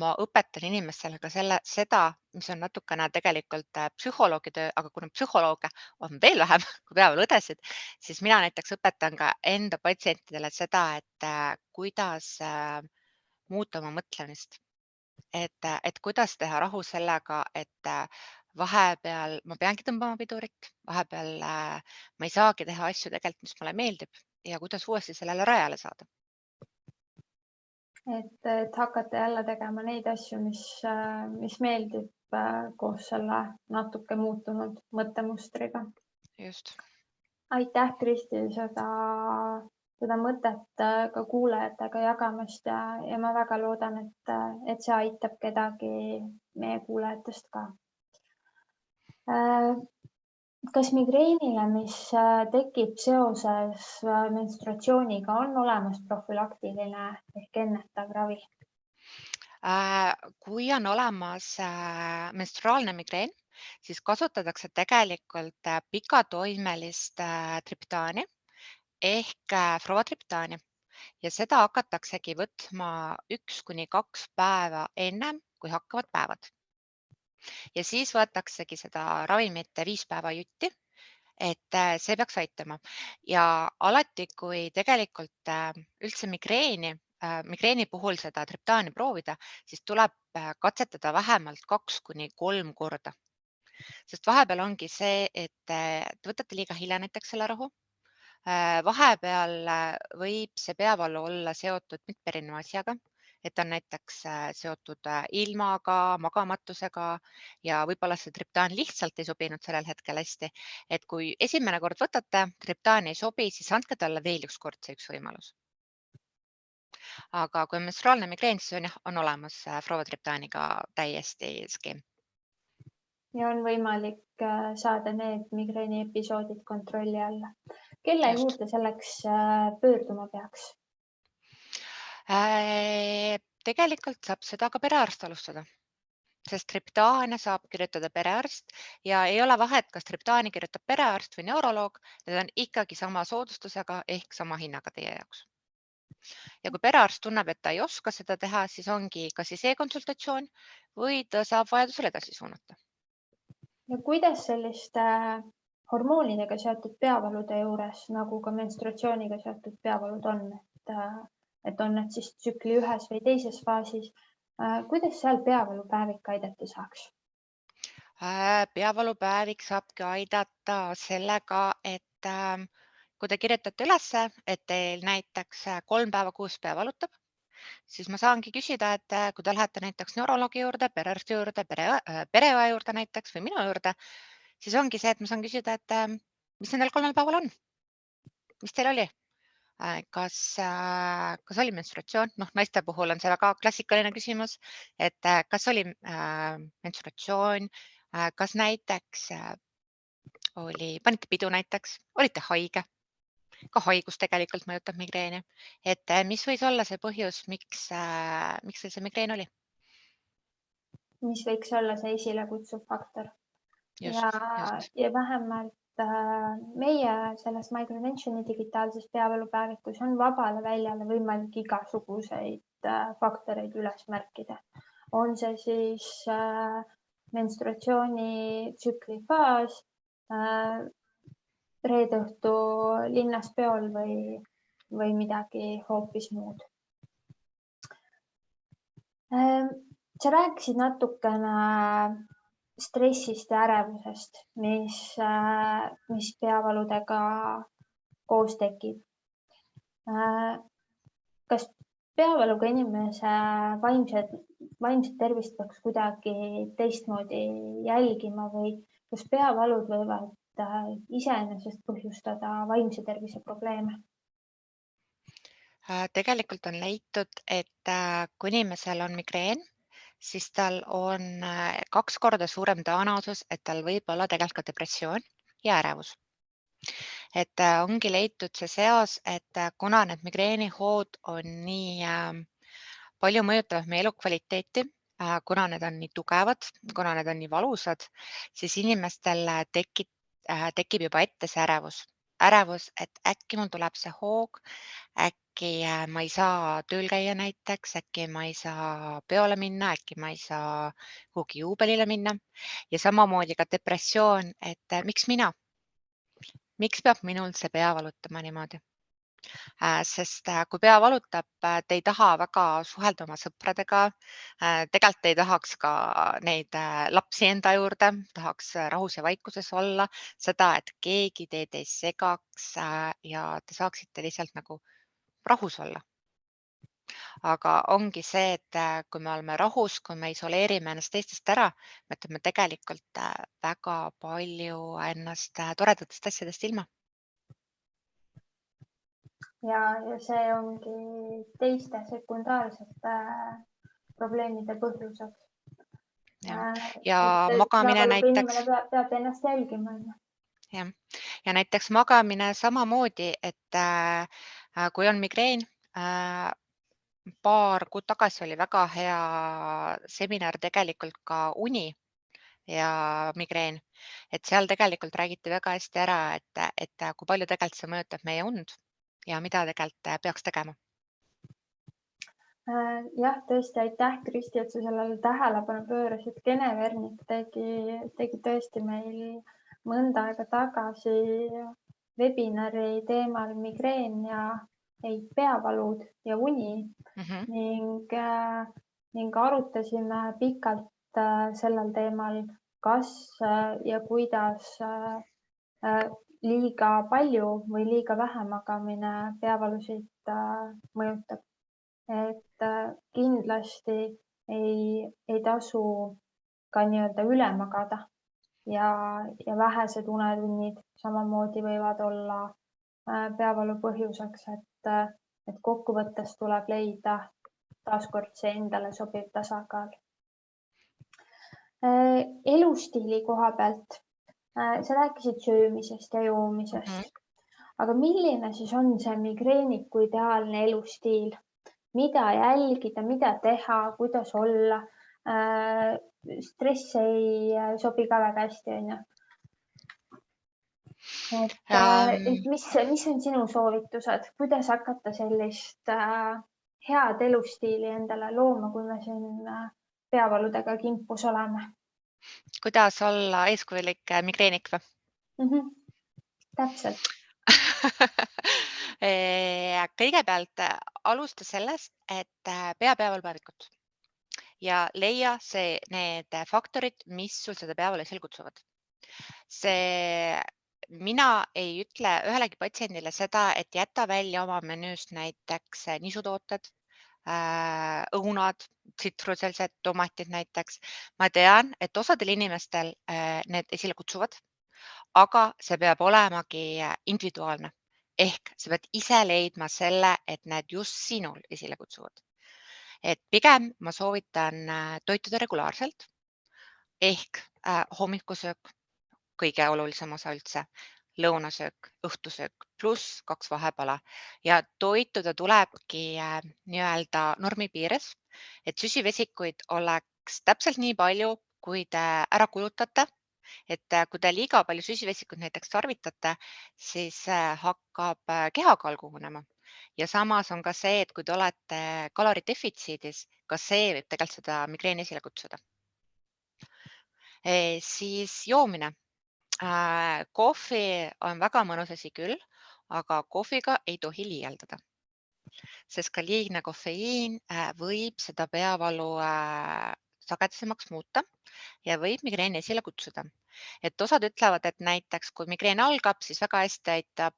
ma õpetan inimestele ka seda, mis on natukene tegelikult psühholoogi töö, aga kuna psühholooge on veel vähem kui peavaluõdesid, siis mina näiteks õpetan ka enda patsientidele seda, et kuidas muuta oma mõtlemist. Et kuidas teha rahu sellega, et vahepeal ma peangi tõmbama pidurit, vahepeal ma ei saagi teha asju tegelikult, mis mulle meeldib ja kuidas uuesti sellele rajale saada. Et hakata jälle tegema neid asju, mis meeldib koos selle natuke muutunud mõttemustriga. Just. Aitäh, Kristi, seda mõtet ka kuulajatega jagamast ja ma väga loodan, et see aitab kedagi meie kuulajatest ka. Kas migreenile, mis tekib seoses menstruatsiooniga, on olemas profülaktiline ehk ennetav ravi? Kui on olemas menstruaalne migreen, siis kasutatakse tegelikult pikatoimelist triptaani ehk Frovatriptaani ja seda hakataksegi võtma 1–2 päeva ennem, kui hakkavad päevad. Ja siis võetaksegi seda ravimit 5 päeva jutti, et see peaks aitama. Ja alati, kui tegelikult üldse migreeni puhul seda triptaani proovida, siis tuleb katsetada vähemalt 2–3 korda. Sest vahepeal ongi see, et te võtate liiga hilja näiteks selle rahu. Vahepeal võib see peavalu olla seotud mitme erineva asjaga, et on näiteks seotud ilmaga, magamatusega ja võib-olla see triptaan lihtsalt ei sobinud sellel hetkel hästi. Et kui esimene kord võtate, triptaan ei sobi, siis andke talle veel üks kord see üks võimalus. Aga kui on menstruaalne migreen, siis on jah, on olemas Frovatriptaaniga täiesti skeem. Ja on võimalik saada need migreeni episoodid kontrolli alla. Kelle juurde selleks pöörduma peaks? Tegelikult saab seda ka perearst alustada, sest triptaane saab kirjutada perearst ja ei ole vahet, kas triptaani kirjutab perearst või neuroloog, need on ikkagi sama soodustusega ehk sama hinnaga teie jaoks. Ja kui perearst tunneb, et ta ei oska seda teha, siis ongi kas siis e-konsultatsioon või ta saab vajadusel edasi suunata. Ja kuidas selliste hormoonidega seotud peavalude juures, nagu ka menstruatsiooniga seotud peavalud on, et on need siis tsükli ühes või teises faasis, kuidas seal peavalupäevik aidata saaks? Peavalupäevik saabki aidata sellega, et kui te kirjutate ülesse, et teil näiteks 3 päeva kuus pea valutab, siis ma saangi küsida, et kui te lähete näiteks neuroloogi juurde, perearsti juurde, pereõe juurde näiteks või minu juurde, siis ongi see, et ma saan küsida, et mis nendel 3 päeval on? Mis teil oli? Kas oli menstruatsioon? Naiste puhul on see väga klassikaline küsimus, et kas oli menstruatsioon, kas näiteks panite pidu näiteks, olite haige? Ka haigus tegelikult mõjutab migreeni, et mis võis olla see põhjus, miks teil see migreen oli? Mis võiks olla see esilekutsuv faktor? Just. Ja vähemalt meie selles Micronentioni digitaalses peavalupäevikus on vabale väljale võimalik igasuguseid faktoreid üles märkida. On see siis menstruatsioonitsükli faas, reede õhtu linnas peol või midagi hoopis muud. Sa rääkisid natukene stressist ja ärevusest, mis peavaludega koos tekib. Kas peavaluga inimese vaimset tervist peaks kuidagi teistmoodi jälgima või kas peavalud võivad iseenesest põhjustada vaimse tervise probleeme? Tegelikult on leitud, et kui inimesel on migreen, siis tal on 2 korda suurem tõenäosus, et tal võib olla tegelikult ka depressioon ja ärevus. Et ongi leitud see seos, et kuna need migreenihood on nii palju mõjutavad meie elukvaliteeti, kuna need on nii tugevad, kuna need on nii valusad, siis inimestel tekib juba ette see ärevus. Ärevus, et äkki mul tuleb see hoog, äkki ma ei saa tööl käia näiteks, äkki ma ei saa peole minna, äkki ma ei saa kuhugi juubelile minna. Ja samamoodi ka depressioon, et miks mina? Miks peab minul see pea valutama niimoodi? Sest kui pea valutab, te ei taha väga suhelda oma sõpradega, tegelikult ei tahaks ka neid lapsi enda juurde, tahaks rahus ja vaikuses olla, seda, et keegi teid ei segaks ja te saaksite lihtsalt nagu rahus olla. Aga ongi see, et kui me oleme rahus, kui me isoleerime ennast teistest ära, me jätame tegelikult väga palju ennast toredatest asjadest ilma. Ja see ongi teiste sekundaarsete probleemide põhjuseks. Ja magamine näiteks. Inimene peab ennast jälgima. Jah. Ja näiteks magamine samamoodi, et kui on migreen, paar kuud tagasi oli väga hea seminar tegelikult ka uni ja migreen, et seal tegelikult räägiti väga hästi ära, et kui palju tegelikult see mõjutab meie und ja mida tegelikult peaks tegema. Jah, tõesti, aitäh, Kristi, et sa sellele tähelepanu pöörasid. Gene Vernik tegi tõesti meil mõnda aega tagasi webinari teemal migreen ja peavalud ja uni ning arutasime pikalt sellel teemal, kas ja kuidas liiga palju või liiga vähe magamine peavalusid mõjutab. Et kindlasti ei tasu ka nii-öelda üle magada ja vähesed unetunnid samamoodi võivad olla peavalu põhjuseks, et kokkuvõttes tuleb leida taaskord see endale sobiv tasakaal. Elustiili koha pealt sa rääkisid söömisest ja joomisest, aga milline siis on see migreeniku ideaalne elustiil? Mida jälgida, mida teha, kuidas olla? Stress ei sobi ka väga hästi, on ju. Et mis on sinu soovitused, kuidas hakata sellist head elustiili endale looma, kui me siin peavaludega kimpus oleme? Kuidas olla eeskujulik migreenik või? Täpselt. Kõigepealt alusta sellest, et pea peavalpäevikut ja leia need faktorid, mis sul seda peavalu esile kutsuvad. Mina ei ütle ühelegi patsiendile seda, et jäta välja oma menüüst näiteks nisutooted, õunad, tsitrusalised, tomatid näiteks. Ma tean, et osadel inimestel need esile kutsuvad, aga see peab olemagi individuaalne. Ehk sa pead ise leidma selle, et need just sinul esile kutsuvad. Et pigem ma soovitan toituda regulaarselt ehk hommikusöök, kõige olulisem osa üldse, lõunasöök, õhtusöök pluss 2 vahepala ja toituda tulebki nii-öelda normi piires, et süsivesikuid oleks täpselt nii palju, kui te ära kulutate. Et kui te liiga palju süsivesikut näiteks tarvitate, siis hakkab kehakaal kogunema. Ja samas on ka see, et kui te olete kaloridefitsiidis, ka see võib tegelikult seda migreeni esile kutsuda. Siis joomine. Kohvi on väga mõnus asi küll, aga kohviga ei tohi liialdada. Sest ka liigne kofeiin võib seda peavalu sagedasemaks muuta ja võib migreeni esile kutsuda. Et osad ütlevad, et näiteks kui migreen algab, siis väga hästi aitab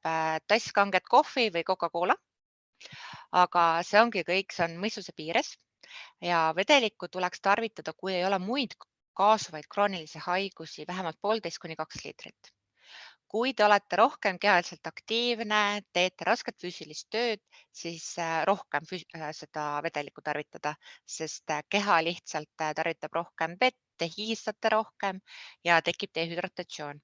tass kanget kohvi või Coca-Cola. Aga see ongi kõik, see on mõistuse piires ja vedelikku tuleks tarvitada, kui ei ole muid kaasuvaid kroonilisi haigusi, vähemalt 1,5 kuni 2 liitrit. kui te olete rohkem kehaliselt aktiivne, teete rasket füüsilist tööd, siis rohkem seda vedelikku tarvitada, sest keha lihtsalt tarvitab rohkem vett, te hiistate rohkem ja tekib dehüdratatsioon.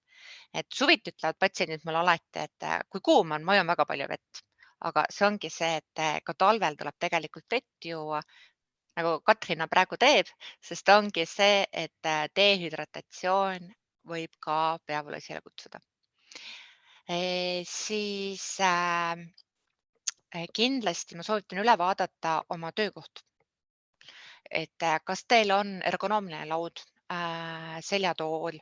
Et suviti ütlevad patsiendid mulle alati, et kui kuum on, ma joon väga palju vett. Aga see ongi see, et ka talvel tuleb tegelikult vett juua, nagu Katrina praegu teeb, sest ongi see, et dehüdratatsioon võib ka peavalu esile kutsuda. Siis kindlasti ma soovitan üle vaadata oma töökoht. Et kas teil on ergonoomiline laud, seljatool,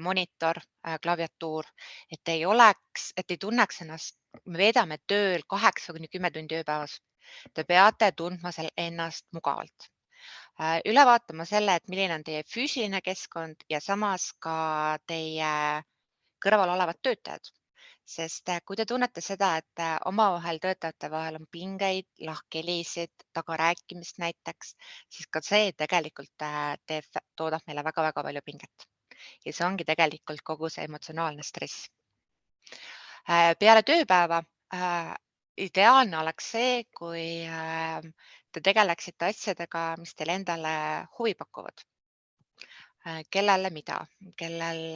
monitor, klaviatuur, et ei tunneks ennast, me veedame tööl 8–10 tundi ööpäevas. Te peate tundma ennast mugavalt. Üle vaatama selle, et milline on teie füüsiline keskkond ja samas ka teie kõrval olevad töötajad. Sest kui te tunnete seda, et omavahel töötajate vahel on pingeid, lahkhelisid, tagarääkimist näiteks, siis ka see tegelikult toodab meile väga-väga palju pinget. Ja see ongi tegelikult kogu see emotsionaalne stress. Peale tööpäeva ideaalne oleks see, kui te tegeleksite asjadega, mis teile endale huvi pakuvad. Kellele mida, kellel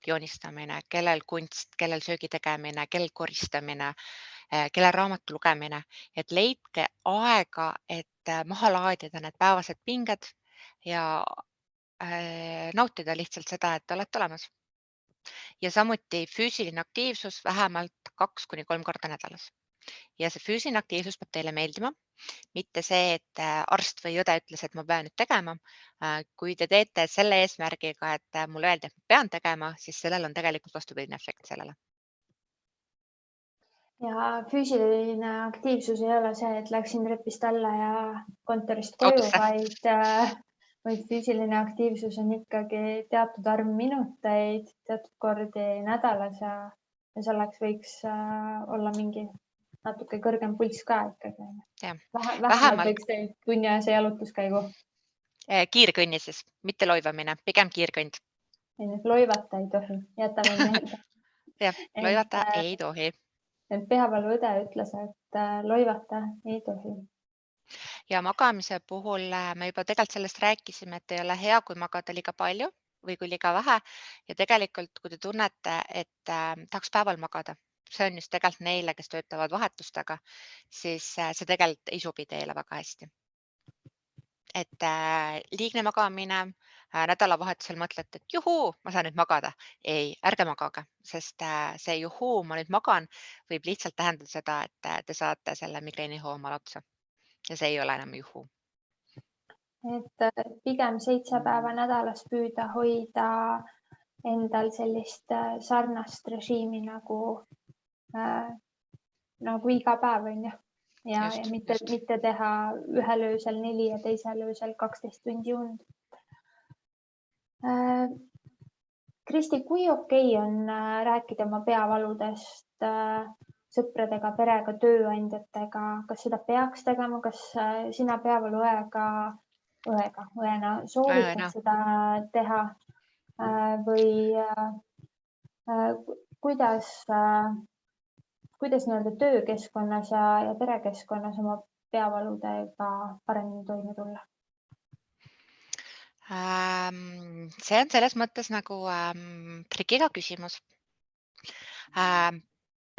joonistamine, kellel kunst, kellel söögi tegemine, kellel koristamine, kellel raamatu lugemine. Et leidke aega, et maha laadida need päevased pinged ja nautida lihtsalt seda, et te olete olemas. Ja samuti füüsiline aktiivsus vähemalt 2–3 korda nädalas. Ja see füüsiline aktiivsus peab teile meeldima, mitte see, et arst või õde ütles, et ma pean nüüd tegema. Kui te teete selle eesmärgiga, et mulle öeldi, et ma pean tegema, siis sellel on tegelikult vastupidine efekt sellele. Ja füüsiline aktiivsus ei ole see, et läksin trepist alla ja kontorist koju, Autosse. vaid füüsiline aktiivsus on ikkagi teatud arv minuteid, teatud kordi nädalas ja selleks võiks olla mingi natuke kõrgem pulss ka ikkagi. Jah, Vähemalt vähemalt võiks teha tunniajase jalutuskäigu. kiirkõnni siis, mitte loivamine, pigem kiirkõnd. Loivata ei tohi, jätame meelde. Jah, loivata ei tohi. Peavaluõde ütles, et loivata ei tohi. Ja magamise puhul me juba tegelikult sellest rääkisime, et ei ole hea, kui magada liiga palju või kui liiga vähe. Ja tegelikult, kui te tunnete, et tahaks päeval magada, see on just tegelikult neile, kes töötavad vahetustega, siis see tegelikult ei sobi teile väga hästi. Et liigne magamine, nädalavahetusel mõtlete, et juhuu, ma saan nüüd magada. Ei, ärge magage, sest see juhuu, ma nüüd magan, võib lihtsalt tähendada seda, et te saate selle migreenihoo omale otsa. Ja see ei ole enam juhuu. Et pigem 7 päeva nädalas püüda hoida endal sellist sarnast režiimi nagu iga päev on ju. Ja mitte teha ühel öösel 4 ja teisel öösel 12 tundi und. Kristi, kui okei on rääkida oma peavaludest sõpradega, perega, tööandjatega, kas seda peaks tegema, kas sina peavaluõena soovitad seda teha või kuidas nii-öelda töökeskkonnas ja perekeskkonnas oma peavaludega paremini toime tulla? See on selles mõttes nagu trikiga küsimus.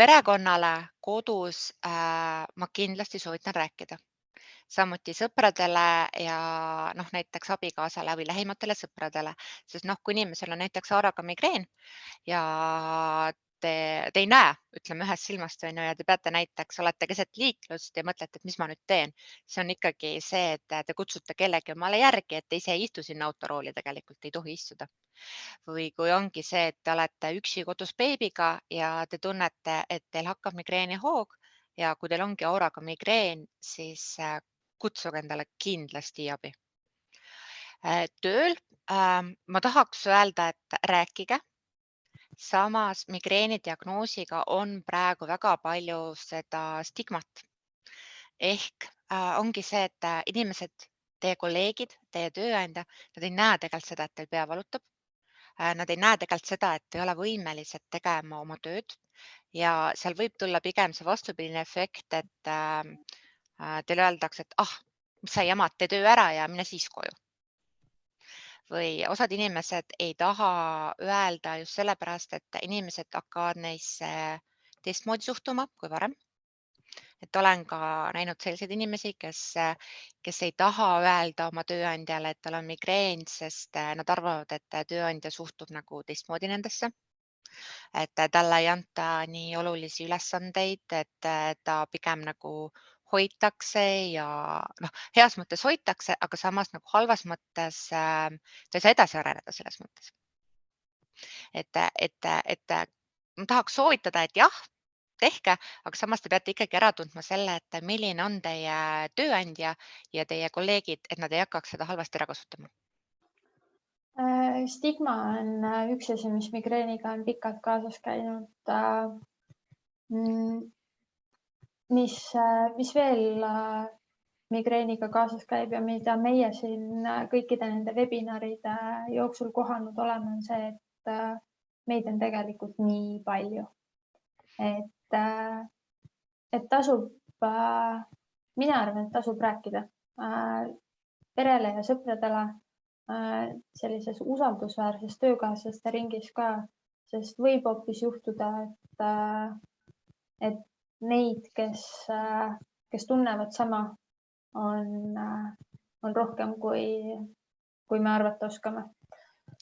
Perekonnale kodus ma kindlasti soovitan rääkida. Samuti sõpradele ja näiteks abikaasale või lähimatele sõpradele, sest kui inimesel on näiteks auraga migreen ja te ei näe, ütleme ühest silmast on ju, ja te peate näiteks, olete keset liiklust ja mõtlete, et mis ma nüüd teen. See on ikkagi see, et te kutsute kellegi omale järgi, et te ise ei istu sinna autorooli, tegelikult ei tohi istuda. Või kui ongi see, et te olete üksi kodus beebiga ja te tunnete, et teil hakkab migreenihoog ja kui teil ongi auraga migreen, siis kutsuge endale kindlasti abi. Tööl ma tahaks öelda, et rääkige. Samas migreeni diagnoosiga on praegu väga palju seda stigmat. Ehk ongi see, et inimesed, teie kolleegid, teie tööandja, nad ei näe tegelikult seda, et teil pea valutab. Nad ei näe tegelikult seda, et ei ole võimelised tegema oma tööd ja seal võib tulla pigem see vastupidine efekt, et teile öeldakse, et mis sa jamad, tee töö ära ja mine siis koju. Või osad inimesed ei taha öelda just sellepärast, et inimesed hakkavad neisse teistmoodi suhtuma kui varem. Et olen ka näinud selliseid inimesi, kes ei taha öelda oma tööandjale, et tal on migreen, sest nad arvavad, et tööandja suhtub nagu teistmoodi nendesse. Et talle ei anta nii olulisi ülesandeid, et ta pigem nagu hoitakse ja heas mõttes hoitakse, aga samas nagu halvas mõttes ta ei saa edasi areneda selles mõttes. Et ma tahaks soovitada, et jah, tehke, aga samas te peate ikkagi ära tundma selle, et milline on teie tööandja ja teie kolleegid, et nad ei hakkaks seda halvasti ära kasutama. Stigma on üks asi, mis migreeniga on pikalt kaasas käinud. Mis veel migreeniga kaasas käib ja mida meie siin kõikide nende webinaride jooksul kohanud oleme, on see, et meid on tegelikult nii palju. Et tasub, mina arvan, et tasub rääkida perele ja sõpradele sellises usaldusväärses töökaaslaste ringis ka, sest võib hoopis juhtuda, et neid, kes tunnevad sama, on rohkem, kui me arvata oskame.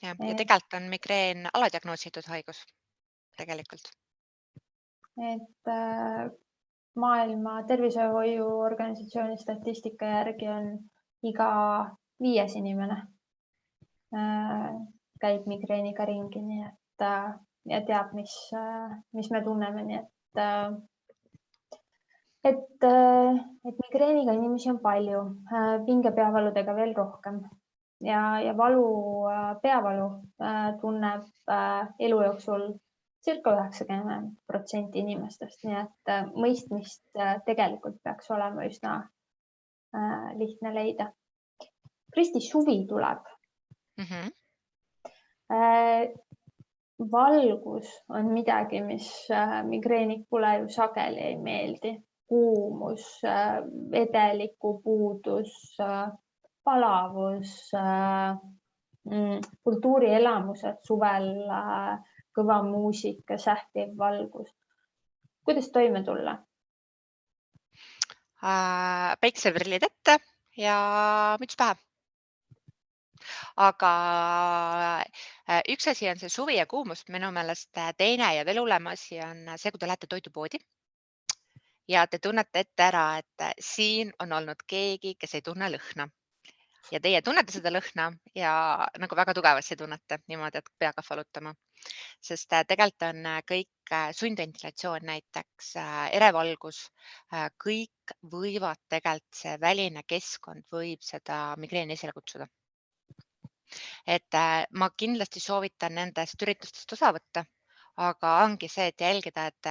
Ja tegelikult on migreen aladiagnoositud haigus tegelikult. Et Maailma Tervishoiuorganisatsiooni statistika järgi on iga 5. inimene käib migreeniga ringi, nii et ja teab, mis me tunneme, nii et migreeniga inimesi on palju, pingepeavaludega veel rohkem ja peavalu tunneb elu jooksul circa 90% inimestest, nii et mõistmist tegelikult peaks olema üsna lihtne leida. Kristi, suvi tuleb. Valgus on midagi, mis migreenikule ju sageli ei meeldi. Kuumus, vedeliku puudus, palavus, kultuurielamused suvel, kõva muusika, sähtiv valgus. Kuidas toime tulla? Päikseprillid ette ja müts pähe. Aga üks asi on see suvi ja kuumus, minu meelest teine ja veel hullem asi on see, kui te lähete toidupoodi ja te tunnete ette ära, et siin on olnud keegi, kes ei tunne lõhna. Ja teie tunnete seda lõhna ja nagu väga tugevasti tunnete niimoodi, et pea hakkab valutama. Sest tegelikult on kõik sundventilatsioon näiteks, erevalgus, kõik võivad tegelikult, see väline keskkond võib seda migreeni esile kutsuda. Et ma kindlasti soovitan nendest üritustest osa võtta, aga ongi see, et jälgida, et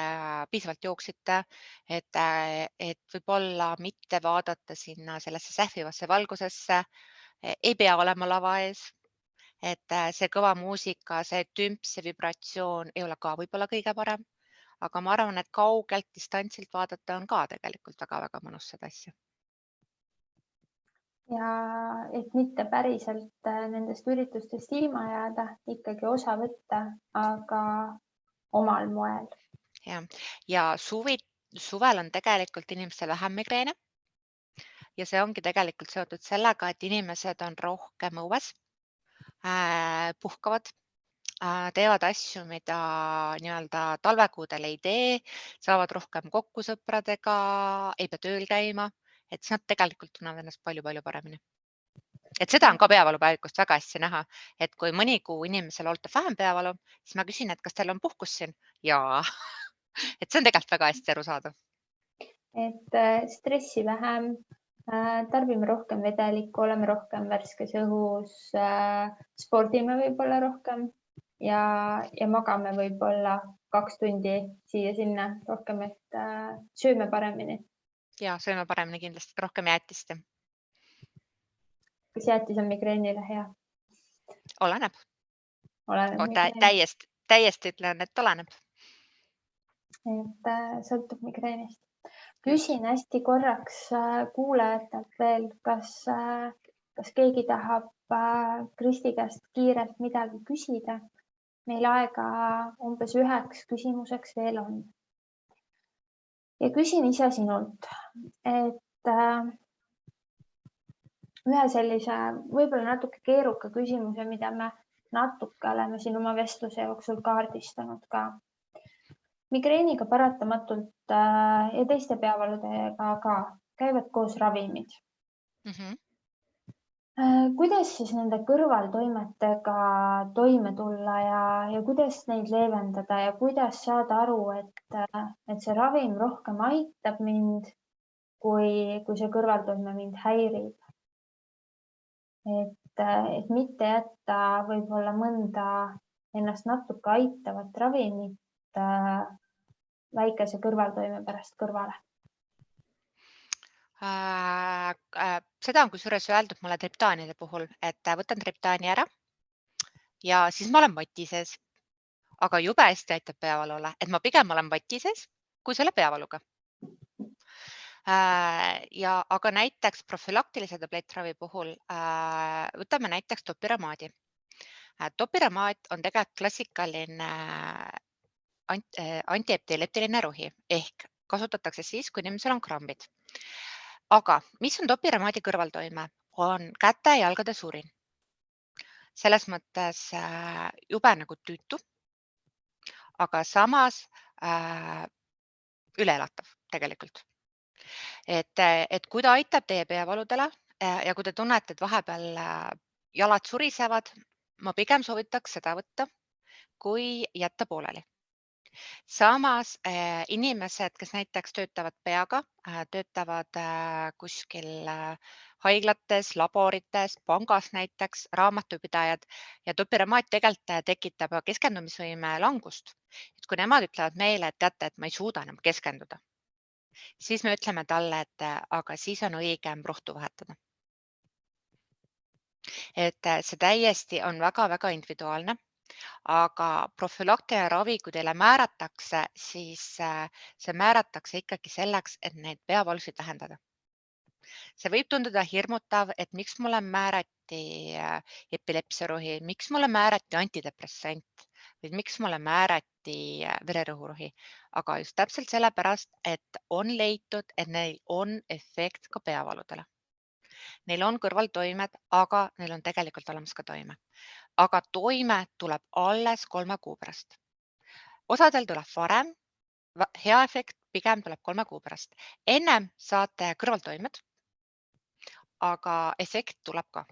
piisavalt jooksite, et võib-olla mitte vaadata sinna sellesse sähvivasse valgusesse, ei pea olema lava ees, et see kõva muusika, see tümps, see vibratsioon ei ole ka võib-olla kõige parem, aga ma arvan, et kaugelt distantsilt vaadata on ka tegelikult väga-väga mõnus seda asja. Ja et mitte päriselt nendest üritustest ilma jääda, ikkagi osa võtta, aga omal moel. Ja suvel on tegelikult inimestel vähem migreene ja see ongi tegelikult seotud sellega, et inimesed on rohkem õues, puhkavad, teevad asju, mida nii-öelda talvekuudel ei tee, saavad rohkem kokku sõpradega, ei pea tööl käima, et siis nad tegelikult tunnevad ennast palju-palju paremini. Et seda on ka peavalupäevikust väga hästi näha, et kui mõni kuu inimesel ootab vähem peavalu, siis ma küsin, et kas teil on puhkus siin? Jaa. Et see on tegelikult väga hästi arusaadav. Et stressi vähem, tarbime rohkem vedelikku, oleme rohkem värskes õhus, spordime võib-olla rohkem ja magame võib-olla 2 tundi siia-sinna rohkem, et sööme paremini. Ja sööme paremini kindlasti, rohkem jäätist. Kas jäätis on migreenile hea? Oleneb. oleneb migreenist. Täiesti ütlen, et oleneb. Et sõltub migreenist. Just. Küsin hästi korraks kuulajatelt veel, kas keegi tahab Kristi käest kiirelt midagi küsida. Meil aega umbes 1 küsimuseks veel on. Ja küsin ise sinult, et ühe sellise võib-olla natuke keeruka küsimuse, mida me natuke oleme siin oma vestluse jooksul kaardistanud ka. Migreeniga paratamatult ja teiste peavaludega ka käivad koos ravimid. Kuidas siis nende kõrvaltoimetega toime tulla ja kuidas neid leevendada ja kuidas saada aru, et see ravim rohkem aitab mind, kui see kõrvaltoime mind häirib? Et mitte jätta võib-olla mõnda ennast natuke aitavat ravimit väikese kõrvaltoime pärast kõrvale. Seda on kusjuures öeldud mulle triptaanide puhul, et võtan triptaani ära ja siis ma olen vatises, aga jube hästi aitab peavalule, et ma pigem olen vatises kui selle peavaluga. Aga näiteks profülaktilise tablettravi puhul võtame näiteks topiramaadi. Topiramaat on tegelikult klassikaline antiepileptiline rohi ehk kasutatakse siis, kui inimesel on krambid. Aga mis on topiramaadi kõrvaltoime? On käte ja jalgade surin. Selles mõttes jube nagu tüütu, aga samas üleelatav tegelikult. Et kui ta aitab teie peavaludele ja kui te tunnete, et vahepeal jalad surisevad, ma pigem soovitaks seda võtta, kui jätta pooleli. Samas inimesed, kes näiteks töötavad peaga, töötavad kuskil haiglates, laborites, pangas näiteks, raamatupidajad ja topiramaat tegelikult tekitab keskendumisvõime langust. Et kui nemad ütlevad meile, et teate, et ma ei suuda enam keskenduda, siis me ütleme talle, et aga siis on õigem rohtu vahetada. Et see täiesti on väga-väga individuaalne, aga profülaktiline ravi, kui teile määratakse, siis see määratakse ikkagi selleks, et neid peavalusid vähendada. See võib tunduda hirmutav, et miks mulle määrati epilepsiarohi, miks mulle määrati antidepressant või miks mulle määrati vererõhurohi, aga just täpselt sellepärast, et on leitud, et neil on efekt ka peavaludele. Neil on kõrvaltoimed, aga neil on tegelikult olemas ka toime. Aga toime tuleb alles 3 kuu pärast. Osadel tuleb varem, hea efekt pigem tuleb 3 kuu pärast. Ennem saate kõrvaltoimed, aga efekt tuleb ka.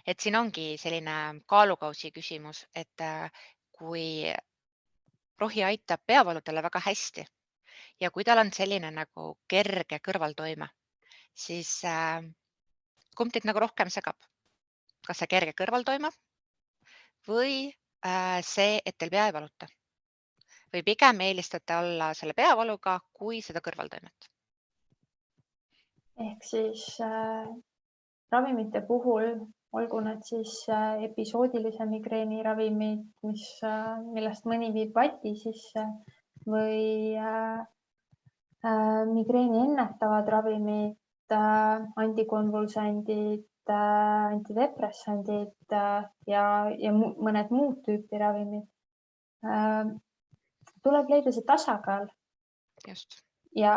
Et siin ongi selline kaalukausi küsimus, et kui rohi aitab peavaludele väga hästi ja kui tal on selline nagu kerge kõrvaltoime, siis kumb teid nagu rohkem segab? Kas see kerge kõrvaltoime või see, et teil pea ei valuta? Või pigem eelistate olla selle peavaluga kui seda kõrvaltoimet? Ehk siis ravimite puhul, olgu need siis episoodilise migreeni ravimid, millest mõni viib vati sisse või migreeni ennetavad ravimid, antikonvulsandid, antidepressandid ja mõned muud tüüpi ravimid. Tuleb leida see tasakaal. Just. Ja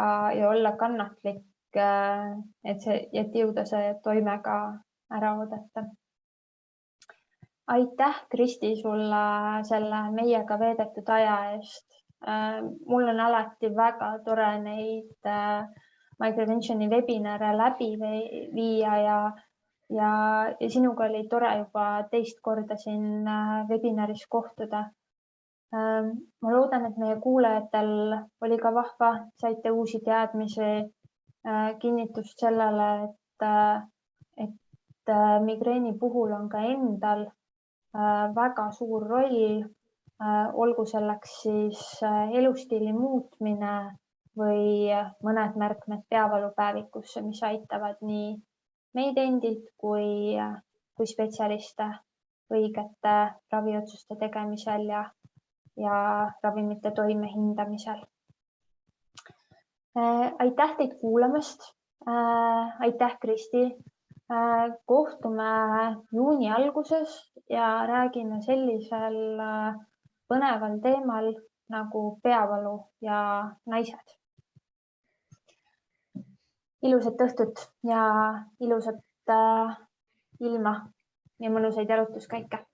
olla kannatlik, et jõuda see toime ka ära oodata. Aitäh, Kristi, sulle selle meiega veedetud aja eest. Mul on alati väga tore neid Microventioni webinare läbi viia ja sinuga oli tore juba teist korda siin webinaris kohtuda. Ma loodan, et meie kuulajatel oli ka vahva, saite uusi teadmisi, kinnitust sellele, et migreeni puhul on ka endal väga suur roll, olgu selleks siis elustiili muutmine või mõned märkmed peavalupäevikusse, mis aitavad nii meid endid kui spetsialiste õigete raviotsuste tegemisel ja ravimite toime hindamisel. Aitäh teid kuulamast. Aitäh, Kristi. Kohtume juuni alguses ja räägime sellisel põneval teemal nagu peavalu ja naised. Ilusat õhtut ja ilusat ilma ja mõnusaid jalutuskäike.